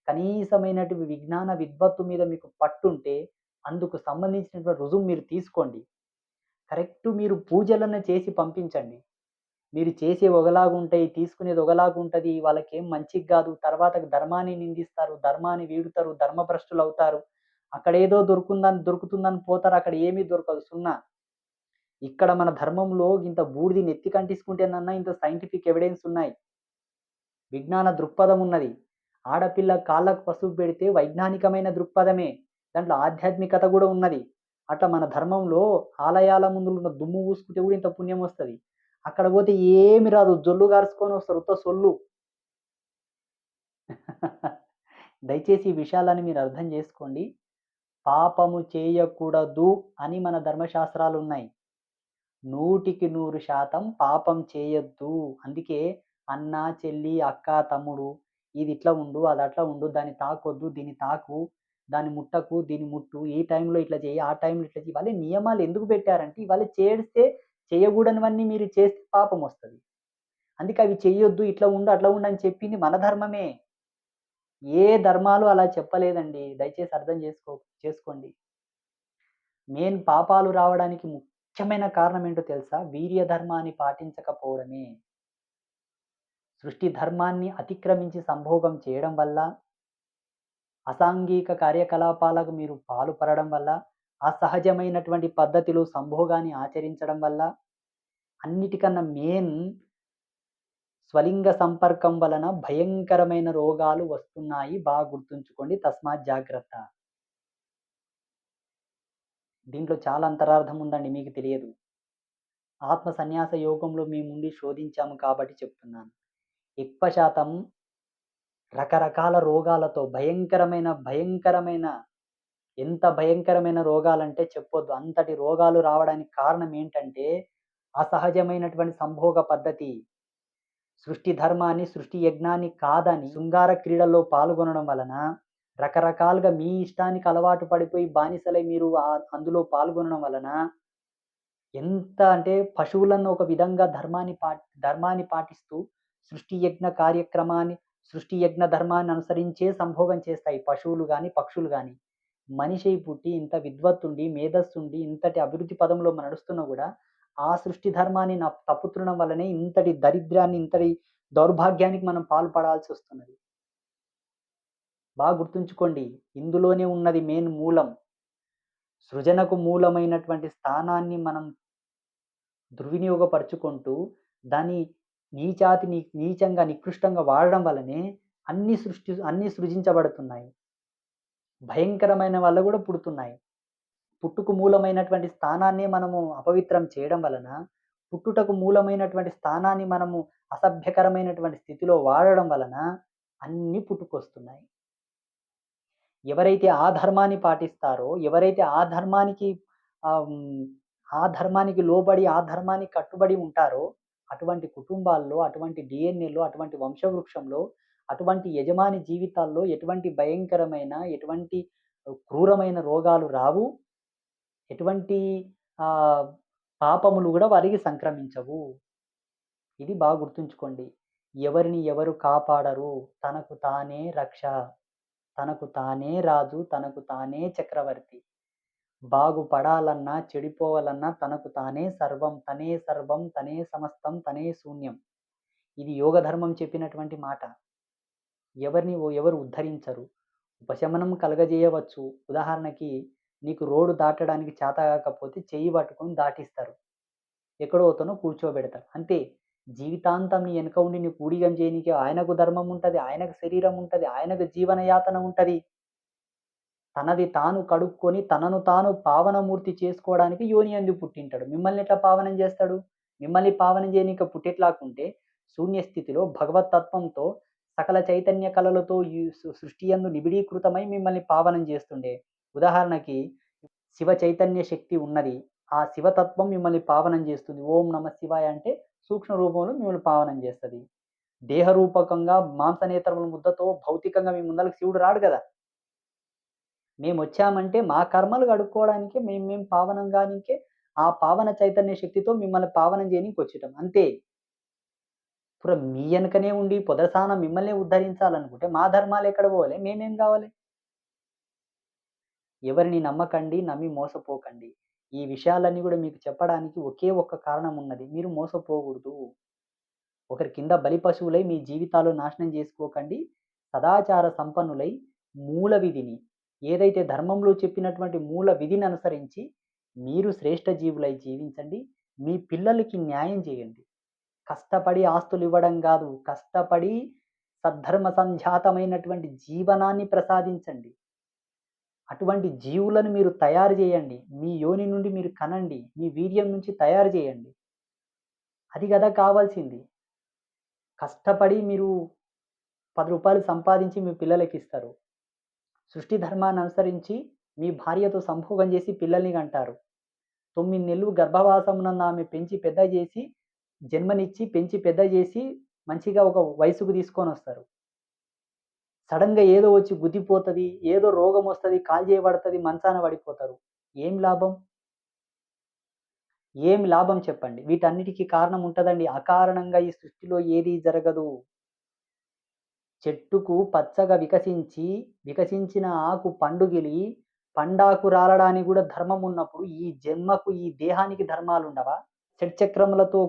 కనీసమైనటివి విజ్ఞాన విద్వత్తు మీద మీకు పట్టుంటే, అందుకు సంబంధించినటువంటి రుజువు మీరు తీసుకోండి. కరెక్ట్ మీరు పూజలను చేసి పంపించండి. మీరు చేసేవి ఒకలాగుంటాయి, తీసుకునేది ఒకలాగుంటది. వాళ్ళకేం మంచికి గాదు. తర్వాత ధర్మాన్ని నిందిస్తారు, ధర్మాన్ని వీడుతారు, ధర్మభ్రష్టులవుతారు. అక్కడేదో దొరుకుతుందని పోతారు. అక్కడ ఏమీ దొరకదు సున్నా. ఇక్కడ మన ధర్మంలో ఇంత బూడిది నెత్తికంటించుకుంటేనన్నా ఇంత సైంటిఫిక్ ఎవిడెన్స్ ఉన్నాయి. విజ్ఞాన దృక్పథం ఉన్నది. ఆడపిల్ల కాళ్ళకు పసుపు పెడితే వైజ్ఞానికమైన దృక్పథమే. దాంట్లో ఆధ్యాత్మికత గూడా ఉన్నది. అట్లా మన ధర్మంలో ఆలయాల ముందులున్న దుమ్ము పూసుకుంటే గూడా ఇంత పుణ్యమొస్తది. అక్కడ పోతే ఏమి రాదు. జొల్లు గార్చుకొని వస్తారు. ఉత్త సొల్లు. దయచేసి ఈ విషయాలని మీరు అర్థం జేసుకోండి. పాపము చేయకూడదు అని మన ధర్మశాస్త్రాలున్నాయి. 100% పాపం చేయొద్దు. అందుకే అన్న, చెల్లి, అక్క, తమ్ముడు ఇదిట్లా ఉండు, అదట్లా ఉండు, దాన్ని తాకొద్దు, దీన్ని తాకు, దాన్ని ముట్టకు, దీన్ని ముట్టు, ఈ టైంలో ఇట్లా చెయ్యి, ఆ టైంలో ఇట్లా చెయ్యి. ఇవన్నీ నియమాలు ఎందుకు పెట్టారంటే, ఇవాళ చేస్తే చేయకూడనివన్నీ మీరు చేస్తే పాపమొస్తది. అందుకే అవి చెయ్యొద్దు, ఇట్లా ఉండు, అట్లా ఉండు అని చెప్పింది మన ధర్మమే. ఏ ధర్మాలు అలా చెప్పలేదండి. దయచేసి అర్థం చేసుకోండి. పాపాలు రావడానికి ముఖ్యమైన కారణం ఏంటో తెలుసా? వీర్య ధర్మాన్ని పాటించకపోవడమే. సృష్టి ధర్మాన్ని అతిక్రమించి సంభోగం చేయడం వల్ల, అసాంఘిక కార్యకలాపాలకు మీరు పాల్పడడం వల్ల, అసహజమైనటువంటి పద్ధతిలో సంభోగాన్ని ఆచరించడం వల్ల, అన్నిటికన్నా స్వలింగ సంపర్కం వలన భయంకరమైన రోగాలు వస్తున్నాయి. బాగా గుర్తుంచుకోండి. తస్మాత్ జాగ్రత్త. దీంట్లో చాలా అంతరార్థం ఉందండి మీకు తెలియదు. ఆత్మ సన్యాస యోగంలో మీ ముందు శోధించాము కాబట్టి చెప్తున్నాను. ఎక్కువ శాతం రకరకాల రోగాలతో భయంకరమైన ఎంత భయంకరమైన రోగాలంటే చెప్పొద్దు. అంతటి రోగాలు రావడానికి కారణం ఏంటంటే, అసహజమైనటువంటి సంభోగ పద్ధతి. సృష్టి ధర్మాన్ని, సృష్టి యజ్ఞాన్ని కాదని శృంగార క్రీడల్లో పాల్గొనడం వలన రకరకాలుగా మీ ఇష్టానికి అలవాటు పడిపోయి బానిసలై మీరు అందులో పాల్గొనడం వలన ఎంత అంటే పశువులను ఒక విధంగా ధర్మాన్ని పాటిస్తూ సృష్టి యజ్ఞ కార్యక్రమాన్ని, సృష్టి యజ్ఞ ధర్మాన్ని అనుసరించే సంభోగం చేస్తాయి పశువులు గాని, పక్షులు గాని. మనిషి పుట్టి ఇంత విద్వత్తుండి, మేధస్సుండి, ఇంతటి అభివృద్ధి పదంలో నడుస్తున్నా గూడా, ఆ సృష్టి ధర్మాన్ని తప్పుతుండడం వల్లనే ఇంతటి దరిద్రాన్ని, ఇంతటి దౌర్భాగ్యానికి మనం పాల్పడాల్సొస్తున్నది. గుర్తుంచుకోండి. ఇందులోనే ఉన్నది మెయిన్ మూలం. సృజనకు మూలమైనటువంటి స్థానాన్ని మనం దుర్వినియోగపరుచుకుంటూ, దాన్ని నీచంగా, నికృష్టంగా వాడడం వల్లనే అన్నీ సృజించబడుతున్నాయి. భయంకరమైన వల్ల గూడా పుడుతున్నాయి. పుట్టుకు మూలమైనటువంటి స్థానాన్నే మనము అపవిత్రం చేయడం వలన, పుట్టుటకు మూలమైనటువంటి స్థానాన్ని మనము అసభ్యకరమైనటువంటి స్థితిలో వాడడం వలన అన్నీ పుట్టుకొస్తున్నాయి. ఎవరైతే ఆ ధర్మాన్ని పాటిస్తారో, ఎవరైతే ఆహ్, హ్మ్, ఆ ధర్మానికి లోబడి, ఆ ధర్మానికి కట్టుబడి ఉంటారో, అటువంటి కుటుంబాల్లో, అటువంటి డీఎన్ఏలో, అటువంటి వంశవృక్షంలో, అటువంటి యజమాని జీవితాల్లో ఎటువంటి భయంకరమైన, ఎటువంటి క్రూరమైన రోగాలు రావు. ఎటువంటి ఆహ్, పాపములు గూడా వారికి సంక్రమించవు. ఇది గుర్తుంచుకోండి. ఎవరిని ఎవరు కాపాడరు. తనకు తానే రక్ష. తనకు తానే రాజు. తనకు తానే చక్రవర్తి. బాగుపడాలన్నా, చెడిపోవాలన్నా తనకు తానే సర్వం. తనే సర్వం, తనే సమస్తం, తనే శూన్యం. ఇది యోగ ధర్మం చెప్పినటువంటి మాట. ఎవరు ఉద్ధరించరు. ఉపశమనం కలగజేయవచ్చు. ఉదాహరణకి నీకు రోడ్డు దాటడానికి చేత కాకపోతే చెయ్యి పట్టుకొని దాటిస్తారు. ఎక్కడో ఓతనో కూర్చోబెడతారు. అంతే. జీవితాంతం నీ ఎనక ఉండి నీకు ఊడిగం చేయనీకి ఆయనకు ధర్మం ఉంటది. ఆయనకు శరీరం ఉంటది. ఆయనకు జీవన యాతన ఉంటది. తనది తాను కడుక్కొని తనను తాను పావనమూర్తి చేసుకోవడానికి యోనియందు పుట్టింటాడు. మిమ్మల్ని ఎట్లా పావనం చేస్తాడు? మిమ్మల్ని పావనం చేయనీకి పుట్టెట్లాకుంటే శూన్య స్థితిలో భగవత్ తత్వంతో సకల చైతన్య కళలతో ఈ సృష్టి యందు నిబిడీకృతమై మిమ్మల్ని పావనం చేస్తుండే. ఉదాహరణకి శివ చైతన్య శక్తి ఉన్నది. ఆ శివతత్వం మిమ్మల్ని పావనం చేస్తుంది. ఓం నమః శివాయ అంటే సూక్ష్మ రూపంలో మిమ్మల్ని పావనం చేస్తది. దేహ రూపకంగా మాంసనేత్రముల ముద్దతో భౌతికంగా మీ ముందలకి శివుడు రాడు గదా! మేమొచ్చామంటే మా కర్మలు కడుక్కోవడానికే మేము పావనం గానీకే ఆ పావన చైతన్య శక్తితో మిమ్మల్ని పావనం చేయనీకొచ్చేటం. అంతే. మీ ఎనకనే ఉండి పొదరసాన మిమ్మల్నే ఉద్ధరించాలనుకుంటే మా ధర్మాలెక్కడ పోవాలి? మేమేం గావాలి? ఎవరిని నమ్మకండి, నమ్మి మోసపోకండి. ఈ విషయాలన్నీ గూడా మీకు చెప్పడానికి ఒకే ఒక్క కారణం ఉన్నది. మీరు మోసపోకూడదు. ఒకరి కింద బలి పశువులై మీ జీవితాలు నాశనం జేసుకోకండి. సదాచార సంపన్నులై మూల విధిని ఏదైతే ధర్మంలో చెప్పినటువంటి మూల విధిని అనుసరించి మీరు శ్రేష్ఠ జీవులై జీవించండి. మీ పిల్లలకి న్యాయం జేయండి. కష్టపడి ఆస్తులివ్వడం గాదు. కష్టపడి సద్ధర్మ సంజాతమైనటువంటి జీవనాన్ని ప్రసాదించండి. అటువంటి జీవులను మీరు తయారు జేయండి. మీ యోని నుండి మీరు కనండి. మీ వీర్యం నుంచి తయారు జేయండి. అది గదా కావాల్సింది. కష్టపడి మీరు రూ. 10 సంపాదించి మీ పిల్లలకిస్తారు. సృష్టి ధర్మాన్ని అనుసరించి మీ భార్యతో సంభోగం జేసి పిల్లల్ని కంటారు. 9 నెలలు గర్భవాసమునందు ఆమె పెంచి పెద్ద జేసి, జన్మనిచ్చి, పెంచి పెద్ద జేసి, మంచిగా ఒక వయసుకు తీసుకొనొస్తారు. సడెన్‌గా ఏదో వచ్చి గుద్దిపోతది, ఏదో రోగమొస్తది, కాలు చేయి పడతది, మంచాన పడిపోతారు. ఏం లాభం? ఏం లాభం చెప్పండి? వీటన్నిటికి కారణం ఉంటదండి. అకారణంగా ఈ సృష్టిలో ఏది జరగదు. చెట్టుకు పచ్చగా వికసించిన ఆకు పండుగిలి, పండాకు రాలడానికి గూడా ధర్మం ఉన్నప్పుడు, ఈ జన్మకు, ఈ దేహానికి ధర్మాలుండవా? షట్చక్రములతో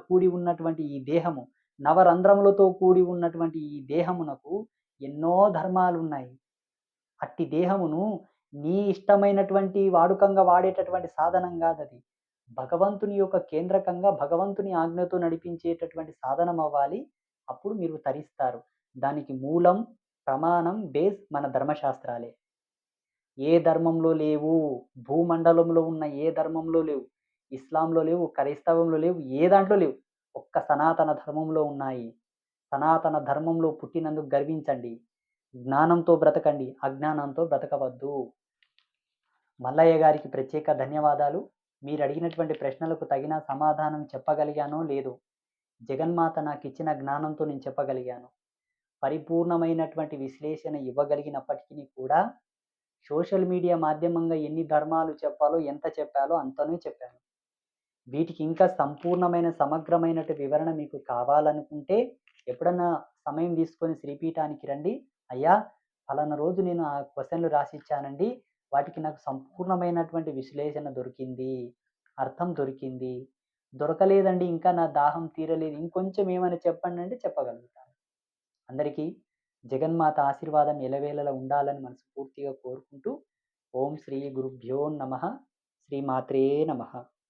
కూడి ఉన్నటువంటి ఈ దేహము, నవరంధ్రములతో కూడి ఉన్నటువంటి ఈ దేహమునకు ఎన్నో ధర్మాలున్నాయి. అట్టి దేహమును నీ ఇష్టమైనటువంటి వాడుకంగా వాడేటటువంటి సాధనం గాదది. భగవంతుని యొక్క కేంద్రకంగా భగవంతుని ఆజ్ఞతో నడిపించేటటువంటి సాధనమవ్వాలి. అప్పుడు మీరు తరిస్తారు. దానికి మూలం, ప్రమాణం, బేస్ మన ధర్మశాస్త్రాలే. ఏ ధర్మంలో లేవు. భూమండలంలో ఉన్న ఏ ధర్మంలో లేవు. ఇస్లాంలో లేవు, క్రైస్తవంలో లేవు, ఏ దాంట్లో లేవు. ఒక్క సనాతన ధర్మంలో ఉన్నాయి. సనాతన ధర్మంలో పుట్టినందుకు గర్వించండి. జ్ఞానంతో బ్రతకండి. అజ్ఞానంతో బ్రతకవద్దు. మల్లయ్య గారికి ప్రత్యేక ధన్యవాదాలు. మీరడిగినటువంటి ప్రశ్నలకు తగిన సమాధానం చెప్పగలిగానో లేదో జగన్మాత నాకిచ్చిన జ్ఞానంతో నేను చెప్పగలిగాను. పరిపూర్ణమైనటువంటి విశ్లేషణ ఇవ్వగలిగినప్పటికిని కూడా సోషల్ మీడియా మాధ్యమంగా ఎన్ని ధర్మాలు చెప్పాలో, ఎంత చెప్పాలో అంతనే చెప్పాను. వీటికి ఇంకా సంపూర్ణమైన, సమగ్రమైనటు వివరణ మీకు కావాలనుకుంటే ఎప్పుడన్నా సమయం తీసుకొని శ్రీపీఠానికి రండి. అయ్యా! ఫలానా రోజు నేను ఆ క్వెషన్‌లు రాసిచ్చానండి. వాటికి నాకు సంపూర్ణమైనటువంటి విశ్లేషణ దొరికింది. అర్థం దొరికింది. దొరకలేదండి ఇంకా నా దాహం తీరలేదు. ఇంకొంచెం ఏమైనా చెప్పండంటే చెప్పగలుగుతాను. అందరికీ జగన్మాత ఆశీర్వాదం ఎలవేళలా ఉండాలని మనస్ఫూర్తిగా కోరుకుంటూ ఓం శ్రీ గురుభ్యో నమః. శ్రీమాత్రే నమః.